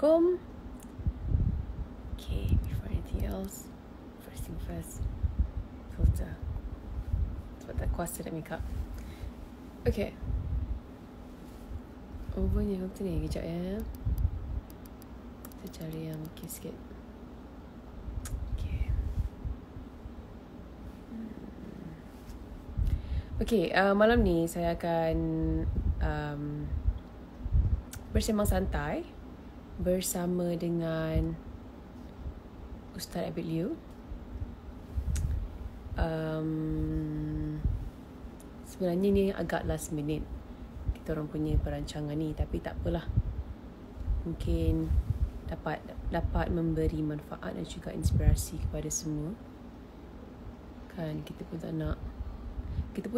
Assalamualaikum. Okay, before anything else, first thing first, filter. Sebab tak kuasa nak make up. Okay. Bunyi filter ni kejap ya. Kita cari yang okay sikit. Okay. Okay, malam ni saya akan bersembang santai bersama dengan Ustaz Abid Liu. Sebenarnya ni agak last minute kita orang punya perancangan ni, tapi tak apalah. Mungkin dapat memberi manfaat dan juga inspirasi kepada semua. Kan kita pun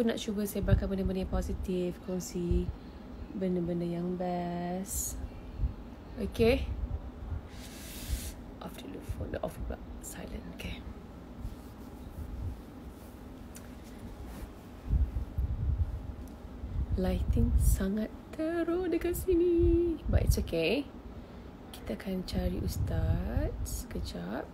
nak cuba sebarkan benda-benda yang positif, kongsi benda-benda yang best. Okay. Off dulu phone. Off pula. Silent. Okay. Lighting sangat teruk dekat sini. But it's okay. Kita akan cari Ustaz sekejap.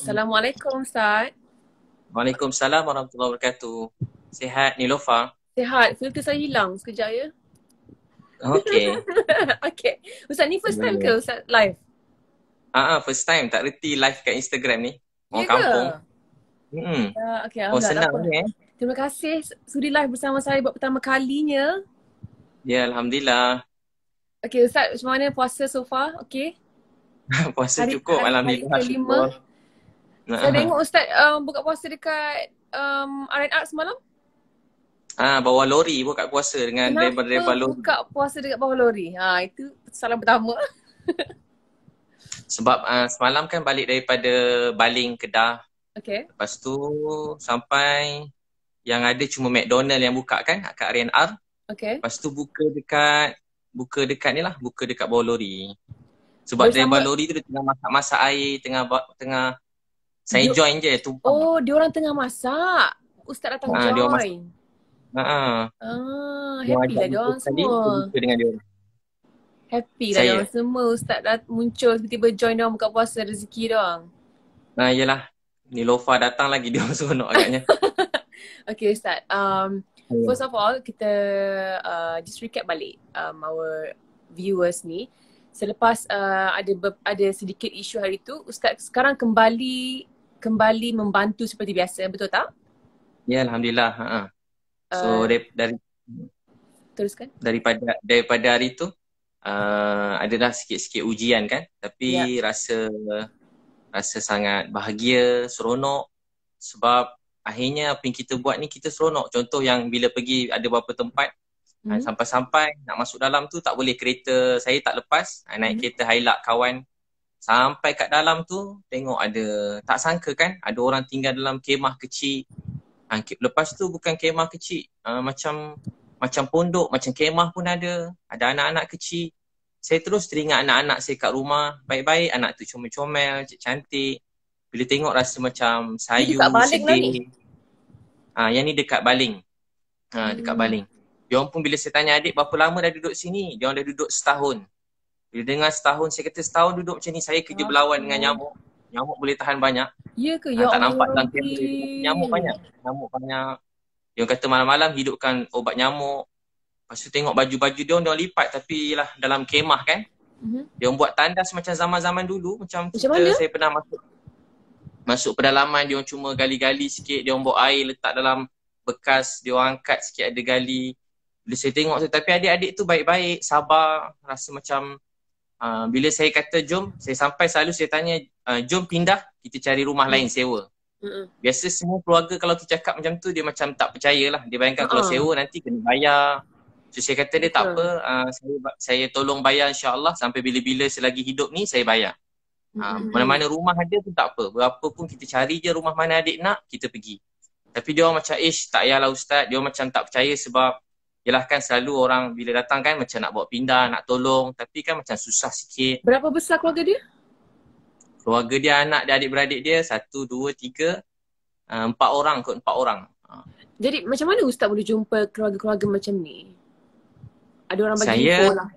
Assalamualaikum Ustaz. Waalaikumsalam warahmatullahi wabarakatuh. Sihat Nilofa? Sihat. Filter saya hilang sekejap ya. Okay. Okay. Ustaz ni first time ke Ustaz live? First time. Tak reti live kat Instagram ni. Orang Ya kampung. Okay, Oh, senang ni Terima kasih sudi live bersama saya buat pertama kalinya. Ya, Alhamdulillah. Okay Ustaz, macam mana puasa so far? Okay. Puasa cukup. Alhamdulillah. Hari kelima. Saya tengok Ustaz buka puasa dekat R&R semalam. Bawa lori buka puasa dengan driver-driver lori. Buka puasa dekat bawah lori? Itu salam pertama. Sebab semalam kan balik daripada Baling, Kedah. Okay. Lepas tu sampai yang ada cuma McDonald yang buka kan kat R&R. Okay. Lepas tu buka dekat ni lah. Buka dekat bawah lori. Sebab driver lori tu dia tengah masak air, tengah saya join je tumpang. Oh, diorang tengah masak. Ustaz datang join. Happy lah diorang semua. Dengan dia. Happy lah diorang semua. Ustaz dah muncul tiba-tiba join diorang buka puasa, rezeki diorang. Yelah. Nilofa datang lagi diorang seronok agaknya. Okay Ustaz. First of all, kita just recap balik our viewers ni. Selepas ada sedikit isu hari tu, Ustaz sekarang kembali membantu seperti biasa, betul tak? Ya, Alhamdulillah. So teruskan. Daripada hari tu adalah sikit-sikit ujian kan, tapi rasa sangat bahagia, seronok sebab akhirnya apa yang kita buat ni kita seronok. Contoh yang bila pergi ada beberapa tempat sampai-sampai nak masuk dalam tu tak boleh, kereta saya tak lepas, naik kereta Hilux kawan. Sampai kat dalam tu tengok ada, tak sangka kan ada orang tinggal dalam kemah kecil. Lepas tu bukan kemah kecil, macam pondok, macam kemah pun ada anak-anak kecil. Saya terus teringat anak-anak saya kat rumah, baik-baik, anak tu comel-comel, cantik. Bila tengok rasa macam sayu, sedih. Yang ni dekat Baling. Dekat Baling. Diorang pun bila saya tanya adik berapa lama dah duduk sini, diorang dah duduk setahun. Bila dengar setahun, saya kata setahun duduk macam ni, saya kerja berlawan dengan nyamuk. Nyamuk boleh tahan banyak. Ya ke? Tak nampak dalam kamera. Nyamuk banyak. Dia kata malam-malam hidupkan obat nyamuk. Lepas tu tengok baju-baju dia lipat, tapi lah dalam kemah kan. Dia buat tandas macam zaman-zaman dulu. Macam saya pernah masuk pedalaman, dia cuma gali-gali sikit. Dia bawa air letak dalam bekas, dia angkat sikit ada gali. Bila saya tengok tu, tapi adik-adik tu baik-baik, sabar, rasa macam bila saya kata jom, saya sampai selalu saya tanya, jom pindah, kita cari rumah lain sewa. Biasa semua keluarga kalau kita cakap macam tu, dia macam tak percayalah. Dia bayangkan kalau sewa nanti kena bayar. So saya kata dia tak apa, saya tolong bayar insyaAllah sampai bila-bila selagi hidup ni saya bayar. Mana-mana rumah ada pun tak apa, berapa pun kita cari je rumah mana adik nak, kita pergi. Tapi dia orang macam, tak payahlah Ustaz, dia orang macam tak percaya sebab yelah kan selalu orang bila datang kan macam nak bawa pindah, nak tolong, tapi kan macam susah sikit. Berapa besar keluarga dia? Keluarga dia, anak dia, adik-beradik dia 1, 2, 3, 4 orang kot, 4 orang. Jadi macam mana Ustaz boleh jumpa keluarga-keluarga macam ni? Ada orang bagi Saya info lah.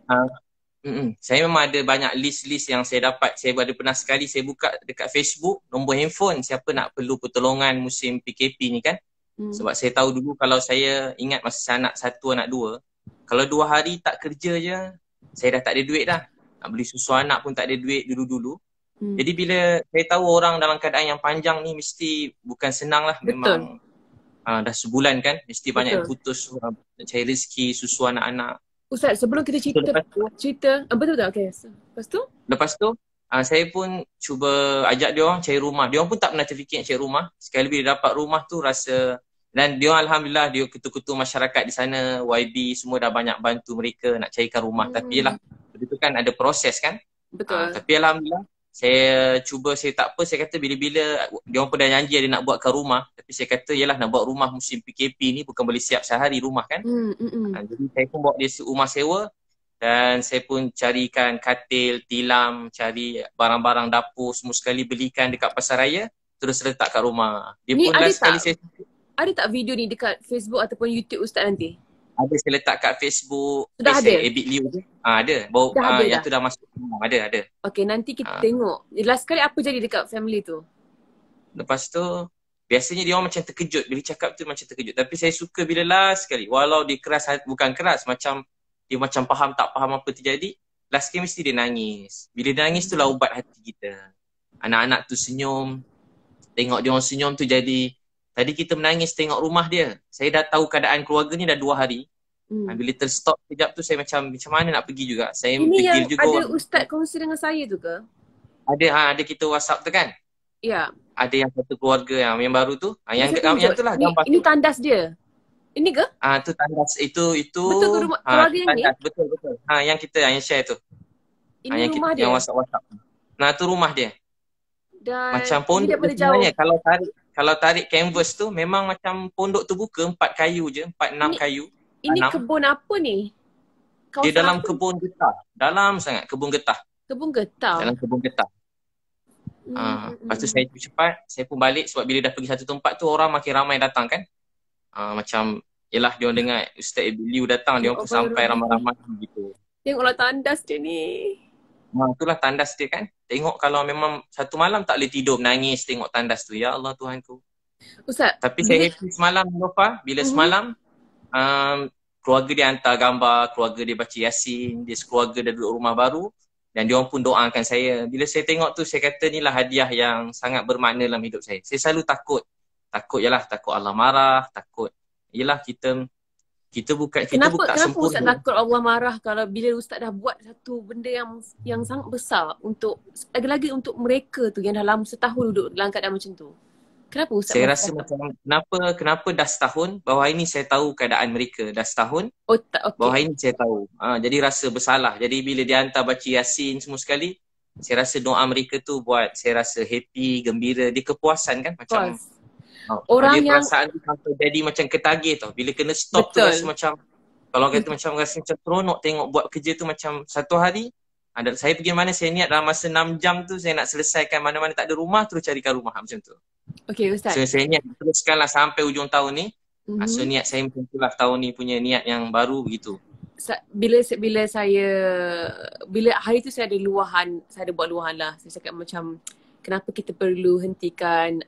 saya memang ada banyak list-list yang saya dapat. Saya ada pernah sekali saya buka dekat Facebook nombor handphone siapa nak perlu pertolongan musim PKP ni kan. Sebab saya tahu dulu kalau saya ingat masa saya anak 1, anak 2, kalau 2 hari tak kerja je, saya dah tak ada duit dah. Nak beli susu anak pun tak ada duit dulu-dulu. Jadi bila saya tahu orang dalam keadaan yang panjang ni mesti bukan senang lah. Memang dah sebulan kan, mesti banyak yang putus nak cari rezeki, susu anak-anak. Ustaz, sebelum kita cerita betul tak? Okay. Lepas tu saya pun cuba ajak dia orang cari rumah. Dia orang pun tak pernah terfikir nak cari rumah. Sekali bila dapat rumah tu rasa, dan dia orang alhamdulillah dia ketua-ketua masyarakat di sana, YB semua dah banyak bantu mereka nak carikan rumah. Tapi yelah, itu kan ada proses kan. Betul. Tapi alhamdulillah saya cuba, saya tak apa, saya kata bila-bila dia orang pun dah janji ada nak buatkan rumah, tapi saya kata yalah nak buat rumah musim PKP ni bukan boleh siap sehari rumah kan. Jadi saya pun bawa dia rumah sewa dan saya pun carikan katil, tilam, cari barang-barang dapur semua sekali belikan dekat pasar raya, terus letak kat rumah. Dia ni pun last sekali saya ada tak video ni dekat Facebook ataupun YouTube Ustaz nanti? ada, saya letak kat Facebook. Sudah ada? Ebit Liu tu. Ada. Baru yang tu dah masuk. Ada. Okay, nanti kita tengok. Last kali apa jadi dekat family tu? Lepas tu, biasanya dia orang macam terkejut. Bila cakap tu macam terkejut. Tapi saya suka bila last sekali. Walau dia keras, bukan keras. Macam dia macam faham tak faham apa terjadi. Last sekali mesti dia nangis. Bila dia nangis tu lah ubat hati kita. Anak-anak tu senyum. Tengok dia orang senyum tu jadi, tadi kita menangis tengok rumah dia. Saya dah tahu keadaan keluarga ni dah 2 hari. Bila terstop sekejap tu saya macam mana nak pergi juga. Saya fikir juga. Ini yang ada Ustaz kongsi dengan saya tu ke? Ada kita WhatsApp tu kan? Ya. Ada yang satu keluarga yang baru tu. Yang tu lah gambar. Ini tandas dia. Ini ke? Tu tandas itu. Betul ke rumah keluarga yang tandas, ni? Betul. Yang kita yang share tu. Ini rumah dia. Yang WhatsApp. Nah tu rumah dia. Dan macam pondok sebenarnya kalau tarik canvas tu memang macam pondok tu buka 4 kayu je, 4-6 kayu. Ini kebun apa ni? Dia dalam kebun getah. Dalam sangat kebun getah. Kebun getah. Dalam kebun getah. Lepas tu saya cepat, saya pun balik sebab bila dah pergi satu tempat tu orang makin ramai datang kan. Macam yelah dia orang dengar Ustaz Ebit Liu datang, dia orang pun sampai ramai-ramai gitu. Tengoklah tandas dia ni. Itulah tandas dia kan. Tengok kalau memang satu malam tak boleh tidur menangis tengok tandas tu. Ya Allah Tuhanku. Ustaz. Tapi saya happy semalam Nova. Bila semalam keluarga dia hantar gambar, keluarga dia baca Yasin, dia sekeluarga dah duduk rumah baru dan dia orang pun doakan saya. Bila saya tengok tu saya kata inilah hadiah yang sangat bermakna dalam hidup saya. Saya selalu takut Allah marah, takut yelah kita bukan kenapa sempurna. Ustaz takut Allah marah kalau bila Ustaz dah buat satu benda yang sangat besar untuk lagi-lagi untuk mereka tu yang dah lama setahun duduk dalam keadaan macam tu. Kenapa Ustaz? Saya rasa macam kenapa dah setahun, bahawa ini saya tahu keadaan mereka dah setahun. Bahawa ini saya tahu. Jadi rasa bersalah. Jadi bila dia hantar baca Yasin semua sekali, saya rasa doa mereka tu buat saya rasa happy, gembira, dia kepuasan kan macam orang dia yang perasaan tu sampai jadi macam ketagih tau. Bila kena stop tu rasa macam, kalau kata macam rasa macam seronok tengok buat kerja tu macam satu hari. Saya pergi mana saya niat dalam masa 6 jam tu saya nak selesaikan mana-mana tak ada rumah terus carikan rumah macam tu. Okay Ustaz. So saya niat teruskanlah sampai hujung tahun ni. So niat saya macam itulah tahun ni punya niat yang baru begitu. Bila hari tu saya ada luahan, saya ada buat luahan lah. Saya cakap macam kenapa kita perlu hentikan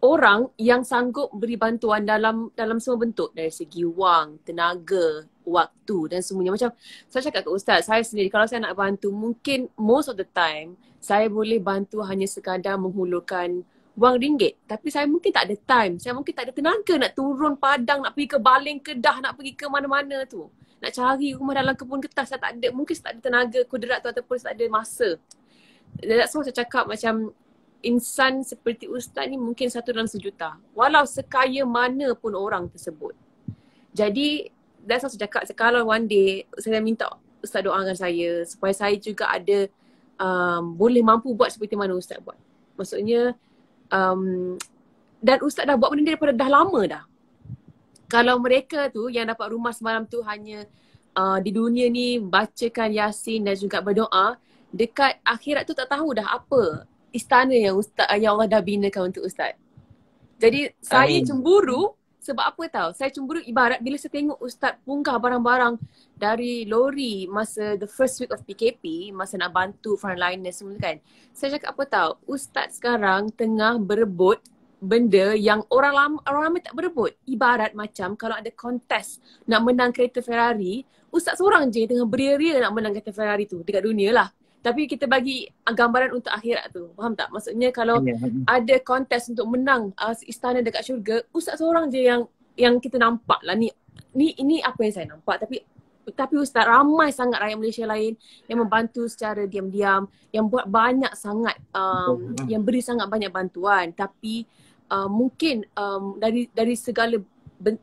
orang yang sanggup beri bantuan dalam semua bentuk dari segi wang, tenaga, waktu dan semuanya. Macam saya cakap ke Ustaz, saya sendiri kalau saya nak bantu mungkin most of the time saya boleh bantu hanya sekadar menghulurkan wang ringgit. Tapi saya mungkin tak ada time, saya mungkin tak ada tenaga nak turun padang, nak pergi ke Baling, Kedah, nak pergi ke mana-mana tu. Nak cari rumah dalam kebun getah saya tak ada, mungkin saya tak ada tenaga kudrat tu ataupun saya tak ada masa. That's why saya cakap macam insan seperti Ustaz ni mungkin 1 dalam sejuta. Walau sekaya mana pun orang tersebut. Jadi that's why saya cakap kalau one day saya minta Ustaz doakan saya supaya saya juga ada boleh mampu buat seperti mana Ustaz buat. Maksudnya dan Ustaz dah buat benda ni daripada dah lama dah. Kalau mereka tu yang dapat rumah semalam tu hanya di dunia ni bacakan Yasin dan juga berdoa, dekat akhirat tu tak tahu dah apa istana yang ustaz yang Allah dah binakan untuk ustaz. Jadi saya Amin. cemburu sebab apa tahu? Saya cemburu ibarat bila saya tengok ustaz punggah barang-barang dari lori masa the first week of PKP, masa nak bantu frontliners semua kan. Saya cakap apa tahu? Ustaz sekarang tengah berebut benda yang orang ramai tak berebut. Ibarat macam kalau ada kontes nak menang kereta Ferrari, ustaz seorang je tengah beria-ria nak menang kereta Ferrari tu dekat dunia lah. Tapi kita bagi gambaran untuk akhirat tu. Faham tak? Maksudnya kalau ada kontes untuk menang istana dekat syurga, ustaz seorang je yang kita nampak lah ni apa yang saya nampak. Tapi ustaz, ramai sangat rakyat Malaysia lain yang membantu secara diam-diam, yang buat banyak sangat yang beri sangat banyak bantuan. Tapi mungkin dari segala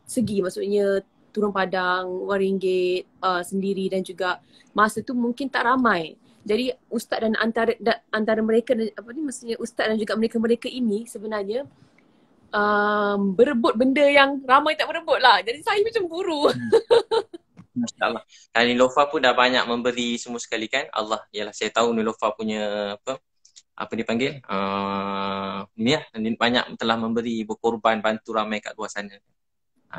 segi, maksudnya turun padang, RM1 sendiri dan juga masa tu mungkin tak ramai. Jadi ustaz dan antara mereka maksudnya ustaz dan juga mereka ini sebenarnya berebut benda yang ramai tak berebut lah. Jadi saya macam buru. Masya-Allah. Dan Nilofa pun dah banyak memberi semua sekali kan. Allah, yalah saya tahu Nilofa punya apa dipanggil? Ni lah, banyak telah memberi, berkorban, bantu ramai kat luar sana.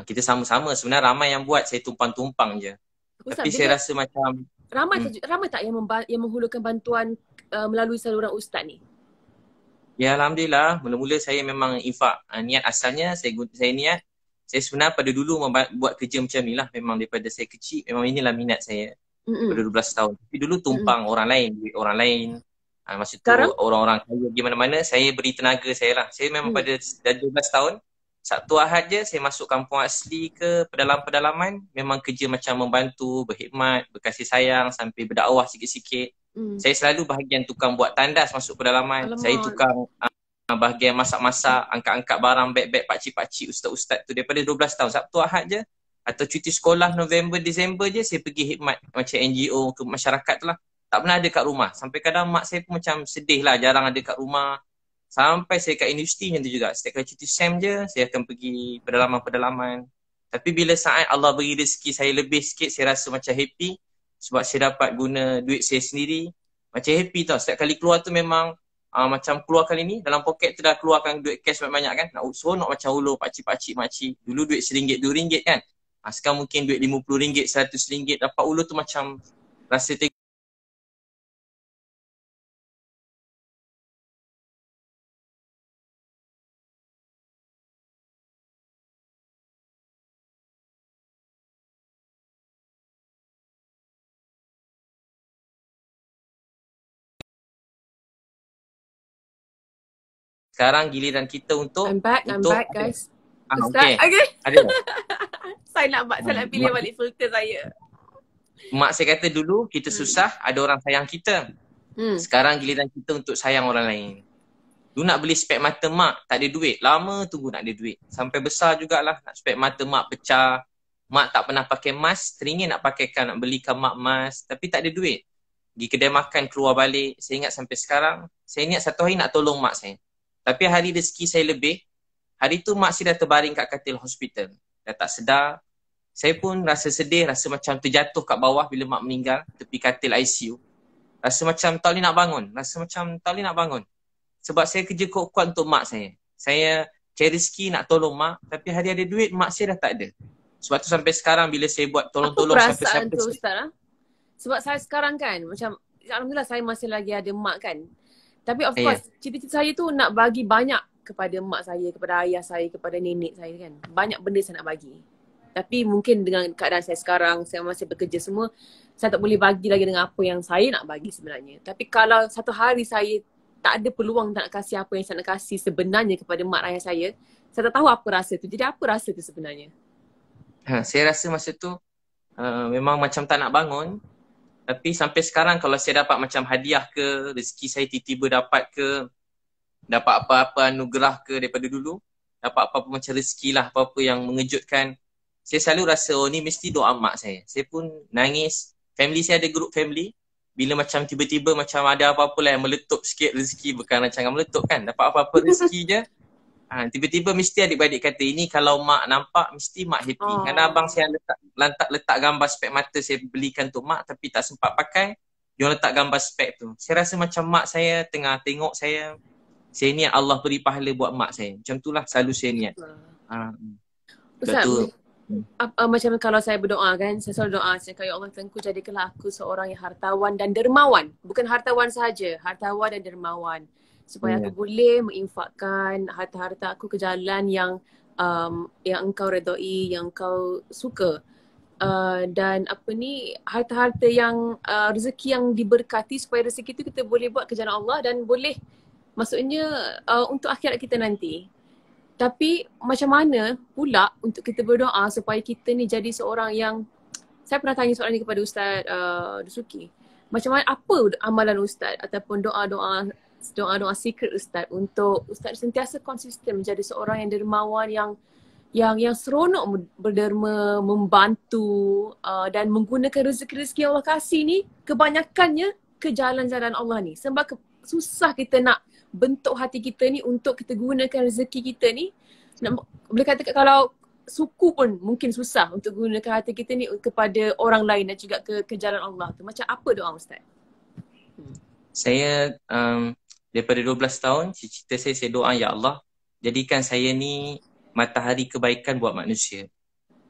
Kita sama-sama sebenarnya, ramai yang buat, saya tumpang-tumpang je. Ustaz, tapi saya rasa macam ramai tak yang menghulurkan bantuan melalui saluran ustaz ni? Ya Alhamdulillah, mula-mula saya memang infak. Niat asalnya saya niat, saya sebenarnya pada dulu buat kerja macam ni lah. Memang daripada saya kecil, memang inilah minat saya. Pada 12 tahun. Tapi dulu tumpang orang lain, duit orang lain. Masa tu orang-orang kaya di mana-mana, saya beri tenaga saya lah. Saya memang pada 12 tahun, Sabtu Ahad je saya masuk kampung asli ke pedalaman-pedalaman, memang kerja macam membantu, berkhidmat, berkasih sayang sampai berdakwah sikit-sikit. Saya selalu bahagian tukang buat tandas masuk pedalaman. Alamak. Saya tukang bahagian masak-masak, angkat-angkat barang, beg-beg pakcik-pakcik, ustaz-ustaz tu daripada 12 tahun. Sabtu Ahad je atau cuti sekolah November, Disember je saya pergi khidmat macam NGO ke masyarakat tu lah. Tak pernah ada kat rumah. Sampai kadang mak saya pun macam sedih lah, jarang ada kat rumah. Sampai saya kat universiti macam tu juga. Setiap kali cuti SEM je, saya akan pergi pedalaman-pedalaman. Tapi bila saat Allah beri rezeki saya lebih sikit, saya rasa macam happy. Sebab saya dapat guna duit saya sendiri. Macam happy tau. Setiap kali keluar tu memang macam keluar kali ni, dalam poket tu dah keluarkan duit cash banyak-banyak kan. Nak macam ulur pakcik-pakcik makcik. Dulu duit RM1, RM2 kan. Sekarang mungkin duit RM50, RM100 dapat ulur tu macam rasa sekarang giliran kita untuk I'm back guys. Ustaz, okay. Ada. saya nak pilih balik filter saya. Mak saya kata dulu kita susah, ada orang sayang kita. Sekarang giliran kita untuk sayang orang lain. Dulu nak beli spek mata mak, tak ada duit. Lama tunggu nak ada duit. Sampai besar jugalah nak spek mata mak pecah. Mak tak pernah pakai mask, teringin nak pakaikan, nak belikan mak mask. Tapi tak ada duit. Pergi kedai makan, keluar balik. Saya ingat sampai sekarang, saya niat satu hari nak tolong mak saya. Tapi hari rezeki saya lebih, hari tu mak saya dah terbaring kat katil hospital. Dah tak sedar. Saya pun rasa sedih, rasa macam terjatuh kat bawah bila mak meninggal, tepi katil ICU. Rasa macam tak boleh nak bangun. Sebab saya kerja kuat-kuat untuk mak saya. Saya cari rezeki nak tolong mak, tapi hari ada duit, mak saya dah tak ada. Sebab tu sampai sekarang bila saya buat tolong-tolong siapa-siapa. Apa perasaan tu Ustaz? Sebab saya sekarang kan, macam alhamdulillah saya masih lagi ada mak kan. Tapi of course, cita-cita saya tu nak bagi banyak kepada mak saya, kepada ayah saya, kepada nenek saya kan. Banyak benda saya nak bagi. Tapi mungkin dengan keadaan saya sekarang, saya masih bekerja semua, saya tak boleh bagi lagi dengan apa yang saya nak bagi sebenarnya. Tapi kalau satu hari saya tak ada peluang nak kasih apa yang saya nak kasih sebenarnya kepada mak ayah saya tak tahu apa rasa tu. Jadi apa rasa tu sebenarnya? Saya rasa masa tu memang macam tak nak bangun. Tapi sampai sekarang kalau saya dapat macam hadiah ke, rezeki saya tiba-tiba dapat ke, dapat apa-apa anugerah ke daripada dulu, dapat apa-apa macam rezeki lah, apa-apa yang mengejutkan, saya selalu rasa ni mesti doa mak saya. Saya pun nangis. Family saya ada grup family. Bila macam tiba-tiba macam ada apa-apa lah yang meletup sikit rezeki, bukan rancangan meletup kan, dapat apa-apa rezeki je, Tiba-tiba mesti adik-beradik kata ini kalau mak nampak mesti mak happy. Kerana abang saya letak gambar spek mata saya belikan tu mak tapi tak sempat pakai. Dia letak gambar spek tu. Saya rasa macam mak saya tengah tengok saya niat Allah beri pahala buat mak saya. Macam itulah selalu saya niat. Ustaz, tu macam kalau saya berdoa kan, saya selalu doa, saya kata, ya Allah Tuhanku, jadikanlah aku seorang yang hartawan dan dermawan. Bukan hartawan sahaja, hartawan dan dermawan. Supaya aku boleh menginfakkan harta-harta aku ke jalan yang engkau redai, yang engkau suka. Dan harta-harta yang rezeki yang diberkati, supaya rezeki itu kita boleh buat ke jalan Allah dan boleh, maksudnya untuk akhirat kita nanti. Tapi macam mana pula untuk kita berdoa supaya kita ni jadi seorang yang, saya pernah tanya soalan ni kepada Ustaz Dusuki. Macam mana, apa amalan Ustaz ataupun doa-doa secret Ustaz untuk Ustaz sentiasa konsisten menjadi seorang yang dermawan, yang seronok berderma, membantu dan menggunakan rezeki-rezeki yang Allah kasih ni kebanyakannya ke jalan-jalan Allah ni. Sebab susah kita nak bentuk hati kita ni untuk kita gunakan rezeki kita ni. Boleh kata kalau suku pun mungkin susah untuk gunakan hati kita ni kepada orang lain dan juga ke jalan Allah tu. Macam apa doa Ustaz? Saya daripada 12 tahun, cita-cita saya doa, ya Allah, jadikan saya ni matahari kebaikan buat manusia.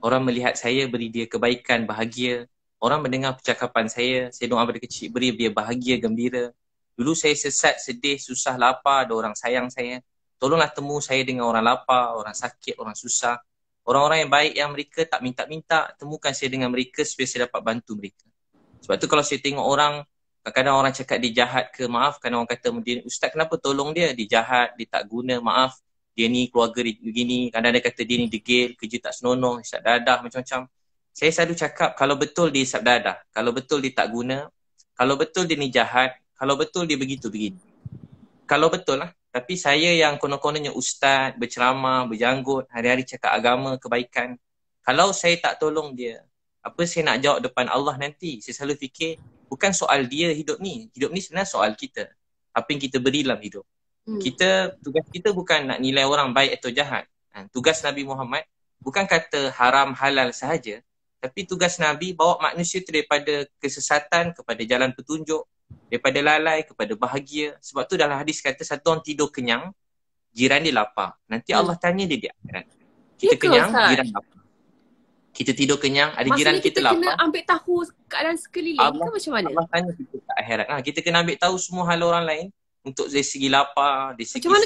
Orang melihat saya, beri dia kebaikan, bahagia. Orang mendengar percakapan saya doa pada kecil, beri dia bahagia, gembira. Dulu saya sesat, sedih, susah, lapar, ada orang sayang saya. Tolonglah temu saya dengan orang lapar, orang sakit, orang susah. Orang-orang yang baik yang mereka tak minta-minta, temukan saya dengan mereka supaya saya dapat bantu mereka. Sebab tu kalau saya tengok orang, kadang-kadang orang cakap dia jahat ke, maaf, kadang orang kata, Ustaz kenapa tolong dia? Dia jahat, dia tak guna, maaf. Dia ni keluarga dia begini, kadang-kadang dia kata dia ni degil, kerja tak senonoh, isap dadah, macam-macam. Saya selalu cakap kalau betul dia isap dadah, kalau betul dia tak guna, kalau betul dia ni jahat, kalau betul dia begitu-begitu. Kalau betul lah. Tapi saya yang konon-kononnya ustaz, berceramah, berjanggut, hari-hari cakap agama, kebaikan. Kalau saya tak tolong dia, apa saya nak jawab depan Allah nanti? Saya selalu fikir, bukan soal dia hidup ni. Hidup ni sebenarnya soal kita. Apa yang kita beri dalam hidup. Tugas kita bukan nak nilai orang baik atau jahat. Tugas Nabi Muhammad bukan kata haram halal sahaja, tapi tugas Nabi bawa manusia tu daripada kesesatan kepada jalan petunjuk, daripada lalai kepada bahagia. Sebab tu dalam hadis kata satu orang tidur kenyang, jiran dia lapar. Nanti Allah tanya dia di akhirat. Kita kenyang, jiran lapar. Kita tidur kenyang, ada jiran kita lapar. Maksudnya kita kena ambil tahu keadaan sekeliling ke macam mana? Allah tanya kita ke akhirat. Kita kena ambil tahu semua hal orang lain. Untuk dari segi lapar, dari segi susah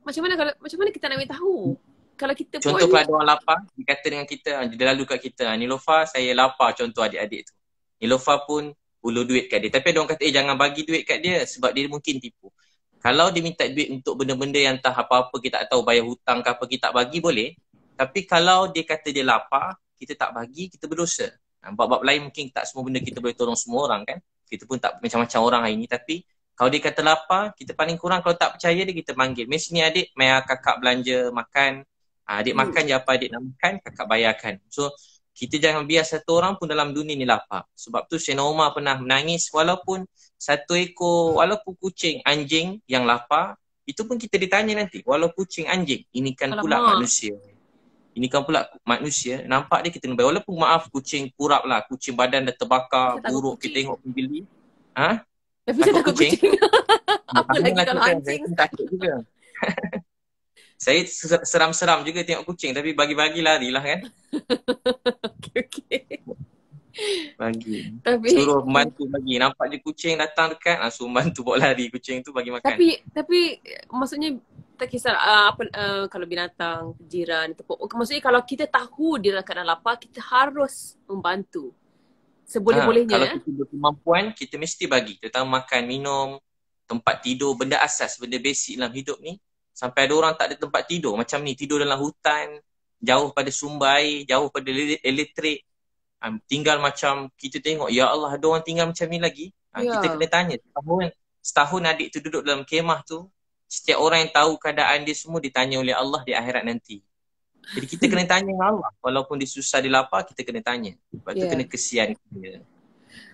macam mana kita nak ambil tahu? Kalau kita contoh kalau ada orang lapar, dia kata dengan kita, dia lalu kat kita, Nilofa saya lapar, contoh adik-adik tu. Nilofa pun ulur duit kat dia. Tapi ada orang kata, jangan bagi duit kat dia sebab dia mungkin tipu. Kalau dia minta duit untuk benda-benda yang entah apa-apa, kita tak tahu bayar hutang ke apa, kita tak bagi boleh. Tapi kalau dia kata dia lapar, kita tak bagi, kita berdosa. Bab-bab lain mungkin tak semua benda kita boleh tolong semua orang kan. Kita pun tak macam-macam orang hari ni. Tapi kalau dia kata lapar, kita paling kurang kalau tak percaya dia, kita panggil. Mari sini adik, mari kakak belanja, makan. Adik makan je apa adik nak makan, kakak bayarkan. So, kita jangan biar satu orang pun dalam dunia ni lapar. Sebab tu Sayyidina Umar pernah menangis walaupun satu ekor, walaupun kucing, anjing yang lapar, itu pun kita ditanya nanti. Walau kucing, anjing, ini kan pula manusia. Ini kan pula manusia, nampak dia kita bayar. Walaupun maaf kucing kurap lah, kucing badan dah terbakar, buruk, kita tengok pembeli. Tapi saya takut kucing. Apa lagi kalau anjing? Saya takut juga. Saya seram-seram juga tengok kucing, tapi bagi-bagi larilah kan. Okay. Bagi. Suruh membantu bagi. Nampak je kucing datang dekat, suruh membantu bawa lari kucing tu bagi makan. Tapi maksudnya tak kisah kalau binatang, jiran ataupun maksudnya kalau kita tahu dia dalam keadaan lapar, kita harus membantu. Seboleh-bolehnya. Kalau kita berkemampuan, kita mesti bagi. Terutama makan, minum, tempat tidur, benda asas, benda basic dalam hidup ni. Sampai ada orang tak ada tempat tidur. Macam ni, tidur dalam hutan, jauh pada sumber air, jauh pada elektrik. Tinggal macam kita tengok, ya Allah ada orang tinggal macam ni lagi. Kita kena tanya. Setahun adik tu duduk dalam kemah tu, setiap orang yang tahu keadaan dia semua ditanya oleh Allah di akhirat nanti. Jadi kita kena tanya dengan Allah. Walaupun dia susah, dia lapar, kita kena tanya. Sebab tu kena kesian dia.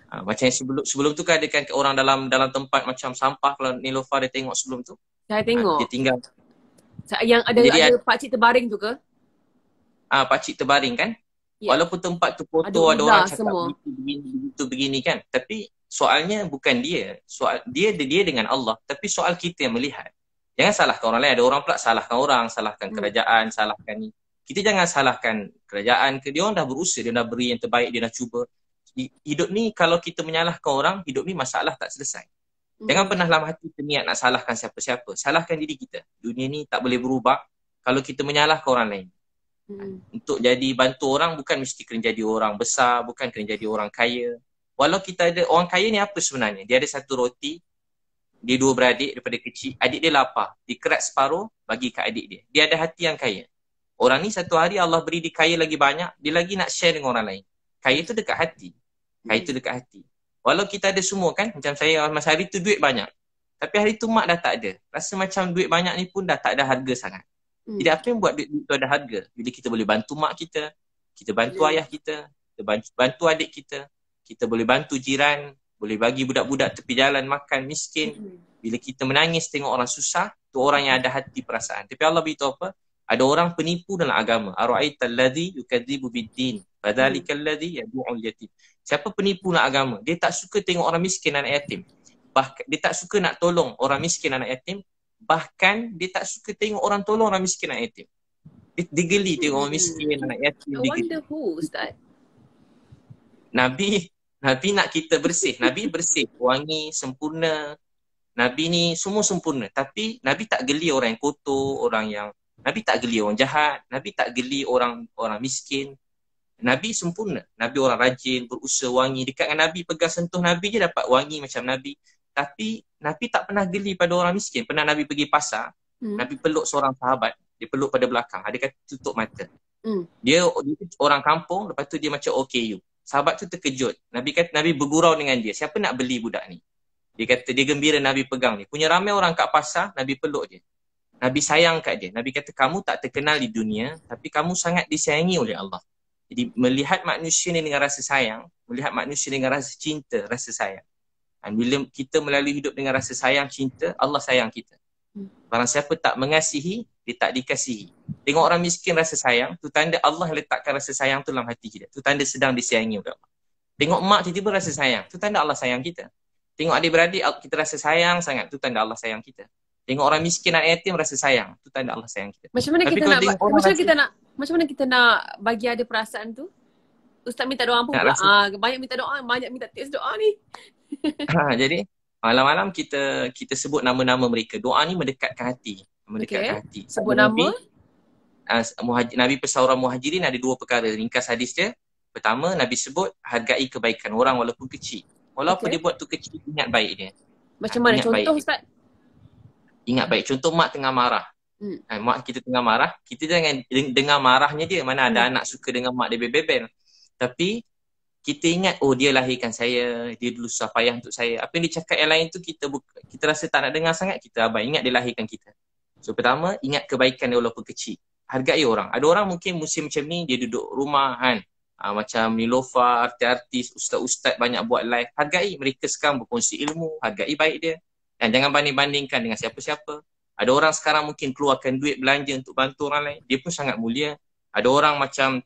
Macam yang sebelum tu kan ada kan orang dalam tempat macam sampah. Kalau Nilofa dia tengok sebelum tu. Saya tengok. Dia tinggal. Yang ada Jadi pakcik terbaring tu ke? pakcik terbaring kan. Walaupun tempat tu kotor, ada orang cakap begitu begini kan. Tapi soalnya bukan dia. Soal dia dengan Allah. Tapi soal kita yang melihat. Jangan salahkan orang lain. Ada orang pula salahkan orang, salahkan kerajaan, salahkan ni. Kita jangan salahkan kerajaan ke. Dia orang dah berusaha, dia dah beri yang terbaik, dia dah cuba. Hidup ni kalau kita menyalahkan orang, hidup ni masalah tak selesai. Jangan pernah dalam hati niat nak salahkan siapa-siapa. Salahkan diri kita. Dunia ni tak boleh berubah kalau kita menyalahkan orang lain. Untuk jadi bantu orang bukan mesti kena jadi orang besar, bukan kena jadi orang kaya. Walau kita ada orang kaya ni apa sebenarnya? Dia ada satu roti, dia 2 beradik daripada kecil, adik dia lapar, dikerat separuh bagi ke adik dia. Dia ada hati yang kaya. Orang ni satu hari Allah beri dia kaya lagi banyak, dia lagi nak share dengan orang lain. Kaya tu dekat hati. Kaya tu dekat hati. Walau kita ada semua kan, macam saya masa hari tu duit banyak. Tapi hari tu mak dah tak ada. Rasa macam duit banyak ni pun dah tak ada harga sangat. Jadi apa yang buat duit tu ada harga? Bila kita boleh bantu mak kita, kita bantu ayah kita bantu adik kita boleh bantu jiran, boleh bagi budak-budak tepi jalan makan, miskin. Bila kita menangis tengok orang susah, tu orang yang ada hati perasaan. Tapi Allah beritahu apa? Ada orang penipu dalam agama. Ara'aital ladzi yukadzibu bid-din, fadzalikal ladzi yad'ul yatim. Siapa penipu dalam agama? Dia tak suka tengok orang miskin, anak yatim. Bahkan dia tak suka nak tolong orang miskin, anak yatim. Bahkan dia tak suka tengok orang tolong orang miskin, anak yatim. Dia geli tengok orang miskin, anak yatim. I wonder who, Ustaz. Nabi nak kita bersih. Nabi bersih, wangi, sempurna. Nabi ni semua sempurna. Tapi Nabi tak geli orang yang kotor, Nabi tak geli orang jahat. Nabi tak geli orang miskin. Nabi sempurna. Nabi orang rajin, berusaha wangi. Dekat dengan Nabi, pegang sentuh Nabi je dapat wangi macam Nabi. Tapi Nabi tak pernah geli pada orang miskin. Pernah Nabi pergi pasar, Nabi peluk seorang sahabat. Dia peluk pada belakang. Dia kata tutup mata. Dia orang kampung, lepas tu dia macam OKU. Sahabat tu terkejut. Nabi bergurau dengan dia. Siapa nak beli budak ni? Dia kata dia gembira Nabi pegang ni. Punya ramai orang kat pasar, Nabi peluk dia. Nabi sayang kat dia. Nabi kata kamu tak terkenal di dunia, tapi kamu sangat disayangi oleh Allah. Jadi melihat manusia ni dengan rasa sayang, melihat manusia dengan rasa cinta, rasa sayang. Dan bila kita melalui hidup dengan rasa sayang, cinta, Allah sayang kita. Barang siapa tak mengasihi, dia tak dikasihi. Tengok orang miskin rasa sayang, tu tanda Allah letakkan rasa sayang tu dalam hati kita. Tu tanda sedang disayangi oleh Allah. Tengok mak tiba-tiba rasa sayang, tu tanda Allah sayang kita. Tengok adik-beradik kita rasa sayang sangat, tu tanda Allah sayang kita. Tengok orang miskin, anak yatim rasa sayang, tu tanda Allah sayang kita. Macam mana kita nak bagi ada perasaan tu? Ustaz minta doa pun pula. Banyak minta doa, banyak minta tips doa ni. Jadi malam-malam kita sebut nama-nama mereka. Doa ni mendekatkan hati. Mendekatkan hati. Sebut nama? Nabi pesan orang muhajirin ada 2 perkara. Ringkas hadis dia. Pertama, Nabi sebut hargai kebaikan orang walaupun kecil. Walaupun dia buat tu kecil, ingat baik dia. Macam mana? Contoh Ustaz? Ingat baik. Contoh mak tengah marah. Mak kita tengah marah, kita jangan dengar marahnya dia. Mana ada anak suka dengar mak dia bebel-bebel. Tapi kita ingat, oh dia lahirkan saya, dia dulu susah payah untuk saya. Apa yang dia cakap yang lain tu kita rasa tak nak dengar sangat, kita abang. Ingat dia lahirkan kita. So pertama, ingat kebaikan dia walaupun kecil. Hargai orang. Ada orang mungkin musim macam ni, dia duduk rumah kan. Macam Nilofa, artis-artis, ustaz-ustaz banyak buat live. Hargai mereka sekarang berkongsi ilmu, hargai baik dia. Dan jangan banding-bandingkan dengan siapa-siapa. Ada orang sekarang mungkin keluarkan duit belanja untuk bantu orang lain. Dia pun sangat mulia. Ada orang macam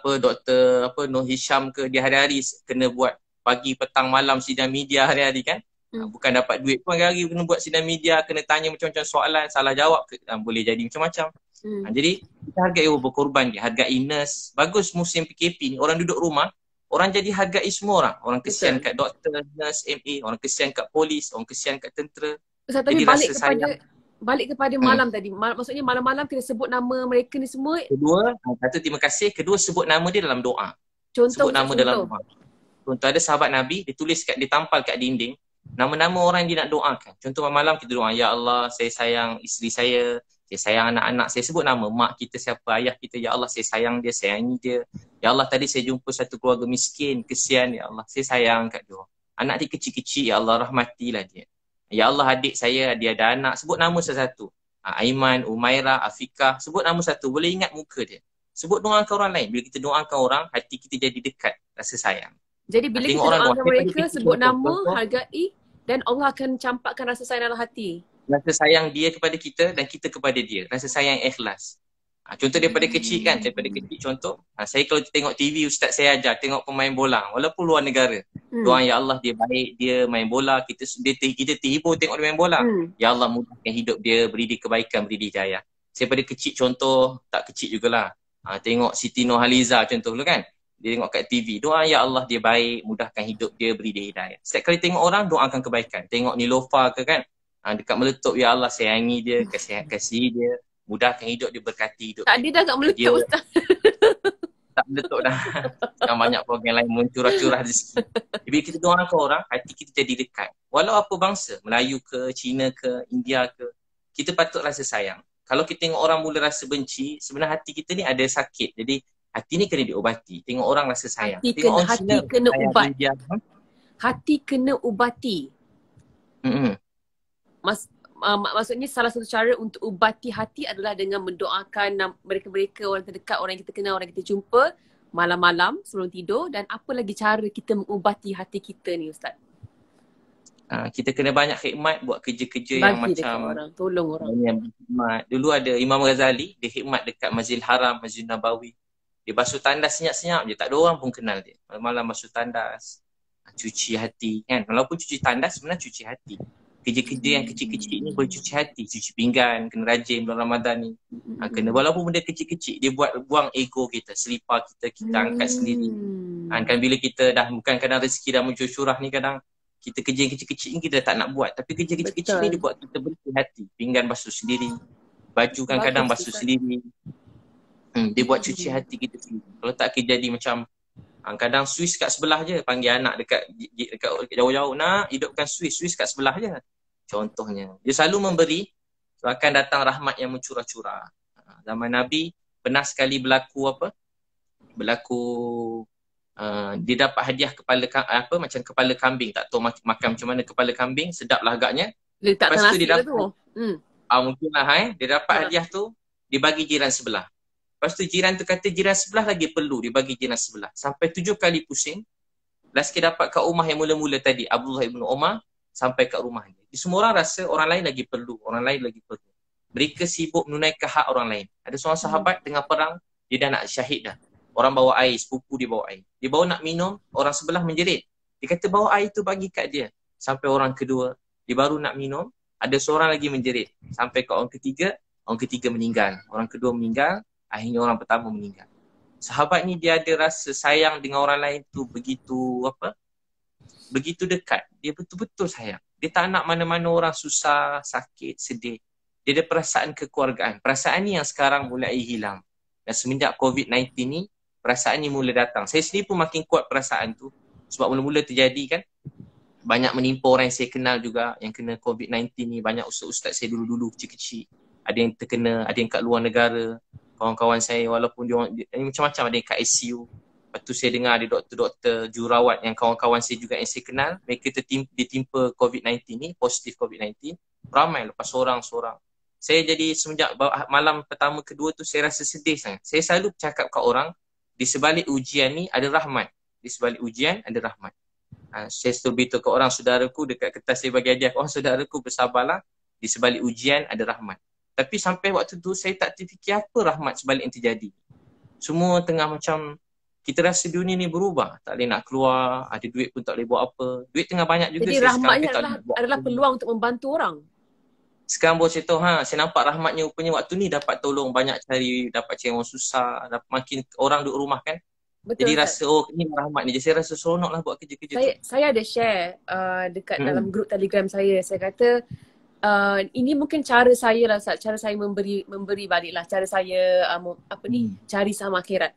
Dr. Noh Hisham ke, dia hari-hari kena buat pagi, petang, malam sidang media hari-hari kan. Bukan dapat duit pun hari-hari kena buat sidang media, kena tanya macam-macam soalan, salah jawab boleh jadi macam-macam. Jadi kita hargai orang berkorban dia, hargai nurse. Bagus musim PKP ni, orang duduk rumah, orang jadi hargai semua orang. Orang kesian kat doktor, nurse, MA, orang kesian kat polis, orang kesian kat tentera. Ustaz, tapi balik kepada malam tadi. Maksudnya malam-malam kita sebut nama mereka ni semua. Kedua, satu terima kasih. Kedua, sebut nama dia dalam doa. Contoh. Dalam doa. Contoh ada sahabat Nabi, dia tampal kat dinding. Nama-nama orang yang dia nak doakan. Contoh malam kita doa, ya Allah, saya sayang isteri saya sayang anak-anak saya. Sebut nama mak kita siapa, ayah kita. Ya Allah, saya sayang dia, sayangi dia. Ya Allah, tadi saya jumpa satu keluarga miskin, kesian. Ya Allah, saya sayang kat dia. Anak dia kecil-kecil, ya Allah, rahmatilah dia. Ya Allah, adik saya, dia ada anak. Sebut nama satu-satu. Aiman, Umairah, Afikah. Sebut nama satu. Boleh ingat muka dia. Sebut doakan orang lain. Bila kita doakan orang, hati kita jadi dekat. Rasa sayang. Jadi bila kita doakan mereka, sebut nama, hargai, dan Allah akan campakkan rasa sayang dalam hati. rasa sayang dia kepada kita dan kita kepada dia. Rasa sayang ikhlas. Contoh daripada kecil kan, daripada kecil contoh, saya kalau tengok TV ustaz saya ajar, tengok pemain bola, walaupun luar negara. Doa, ya Allah dia baik, dia main bola, kita terhibur tengok dia main bola. Ya Allah mudahkan hidup dia, beri dia kebaikan, beri dia hidayah. Saya pada kecil contoh, tak kecil jugalah. Tengok Siti Nurhaliza contoh dulu kan. Dia tengok kat TV, doa ya Allah dia baik, mudahkan hidup dia, beri dia hidayah. Setiap kali tengok orang, doakan kebaikan. Tengok Nilofa ke kan, dekat meletup, ya Allah sayangi dia, kasih dia, mudahkan hidup dia, berkati hidup dia. Dah kat meletup dia, Ustaz. Tak meletup dah. Sekarang banyak program lain mencurah-curah rezeki. Bila kita doakan orang, hati kita jadi dekat. Walau apa bangsa, Melayu ke, Cina ke, India ke, kita patut rasa sayang. Kalau kita tengok orang mula rasa benci, sebenarnya hati kita ni ada sakit. Jadi hati ni kena diobati. Tengok orang rasa sayang. Hati kena ubat. India, hati kena ubati. Maksudnya salah satu cara untuk ubati hati adalah dengan mendoakan mereka-mereka, orang terdekat, orang yang kita kenal, orang yang kita jumpa malam-malam sebelum tidur. Dan apa lagi cara kita mengubati hati kita ni, Ustaz? Kita kena banyak khidmat, buat kerja-kerja yang macam orang, tolong orang. Yang berkhidmat. Dulu ada Imam Ghazali, dia khidmat dekat Masjidil Haram, Masjid Nabawi. Dia basuh tandas senyap-senyap je, tak ada orang pun kenal dia. Malam-malam basuh tandas, cuci hati kan. Walaupun cuci tandas sebenarnya cuci hati. Kerja-kerja yang kecil-kecil ni boleh cuci hati. Cuci pinggan, kena rajin bulan Ramadan ni. Kena walaupun benda kecil-kecil, dia buang ego kita, selipar kita angkat sendiri. Kan bila kita dah bukan kadang rezeki dah muncul curah ni, kadang kita kerja yang kecil-kecil ni kita dah tak nak buat. Tapi kerja kecil-kecil ni dia buat kita bersih hati. Pinggan basuh sendiri, baju kan kadang basuh sendiri. Dia buat cuci hati kita sendiri. Kalau tak kita jadi macam kadang Swiss kat sebelah je, panggil anak dekat jauh-jauh, nak hidupkan Swiss kat sebelah je. Contohnya, dia selalu memberi, so akan datang rahmat yang mencurah-curah. Zaman Nabi pernah sekali berlaku dia dapat hadiah macam kepala kambing, tak tahu makan macam mana kepala kambing, sedaplah agaknya. Letak lepas tu dia dapat mungkinlah dia dapat hadiah tu, dia bagi jiran sebelah. Lepas tu jiran tu kata jiran sebelah lagi perlu, dia bagi jiran sebelah. Sampai 7 kali pusing, last kali dapat kat rumah yang mula-mula tadi, Abdullah ibn Umar, sampai kat rumahnya. Semua orang rasa orang lain lagi perlu, orang lain lagi perlu. Mereka sibuk menunaikan hak orang lain. Ada seorang sahabat tengah perang, dia dah nak syahid dah. Orang bawa air, sepupu dia bawa air. Dia bawa nak minum, orang sebelah menjerit. Dia kata bawa air tu bagi kat dia. Sampai orang kedua, dia baru nak minum, ada seorang lagi menjerit. Sampai kat orang ketiga meninggal. Orang kedua meninggal, akhirnya orang pertama meninggal. Sahabat ni dia ada rasa sayang dengan orang lain tu begitu dekat. Dia betul-betul sayang. Dia tak nak mana-mana orang susah, sakit, sedih. Dia ada perasaan kekeluargaan. Perasaan ni yang sekarang mulai hilang. Dan semenjak COVID-19 ni, perasaan ni mula datang. Saya sendiri pun makin kuat perasaan tu. Sebab mula-mula terjadi kan, banyak menimpa orang yang saya kenal juga yang kena COVID-19 ni. Banyak ustaz-ustaz saya dulu-dulu kecil-kecil. Ada yang terkena, ada yang kat luar negara. Kawan-kawan saya walaupun dia macam-macam, ada yang kat ICU. Lepas tu saya dengar ada doktor-doktor, jururawat yang kawan-kawan saya juga yang saya kenal, mereka ditimpa COVID-19 ni, positif COVID-19. Ramai lepas seorang-seorang. Saya jadi semenjak malam pertama kedua tu saya rasa sedih sangat. Saya selalu cakap kat orang, di sebalik ujian ni ada rahmat. Di sebalik ujian ada rahmat. Saya selalu beritahu ke orang, saudaraku dekat kertas saya bagi hadiah, saudaraku bersabarlah, di sebalik ujian ada rahmat. Tapi sampai waktu tu saya tak terfikir apa rahmat sebalik yang terjadi. Semua tengah macam, kita rasa dunia ni berubah. Tak boleh nak keluar, ada duit pun tak boleh buat apa. Duit tengah banyak juga. Jadi rahmatnya adalah peluang untuk membantu orang. Sekarang baru saya tahu, saya nampak rahmatnya rupanya waktu ni dapat tolong banyak dapat cari orang susah, dapat makin orang duduk rumah kan. Betul, jadi rasa ini rahmat ni. Jadi saya rasa seronok lah buat kerja-kerja tu. Saya ada share dekat dalam grup Telegram saya. Saya kata ini mungkin cara saya lah, cara saya memberi balik lah. Cara saya cari saham akhirat.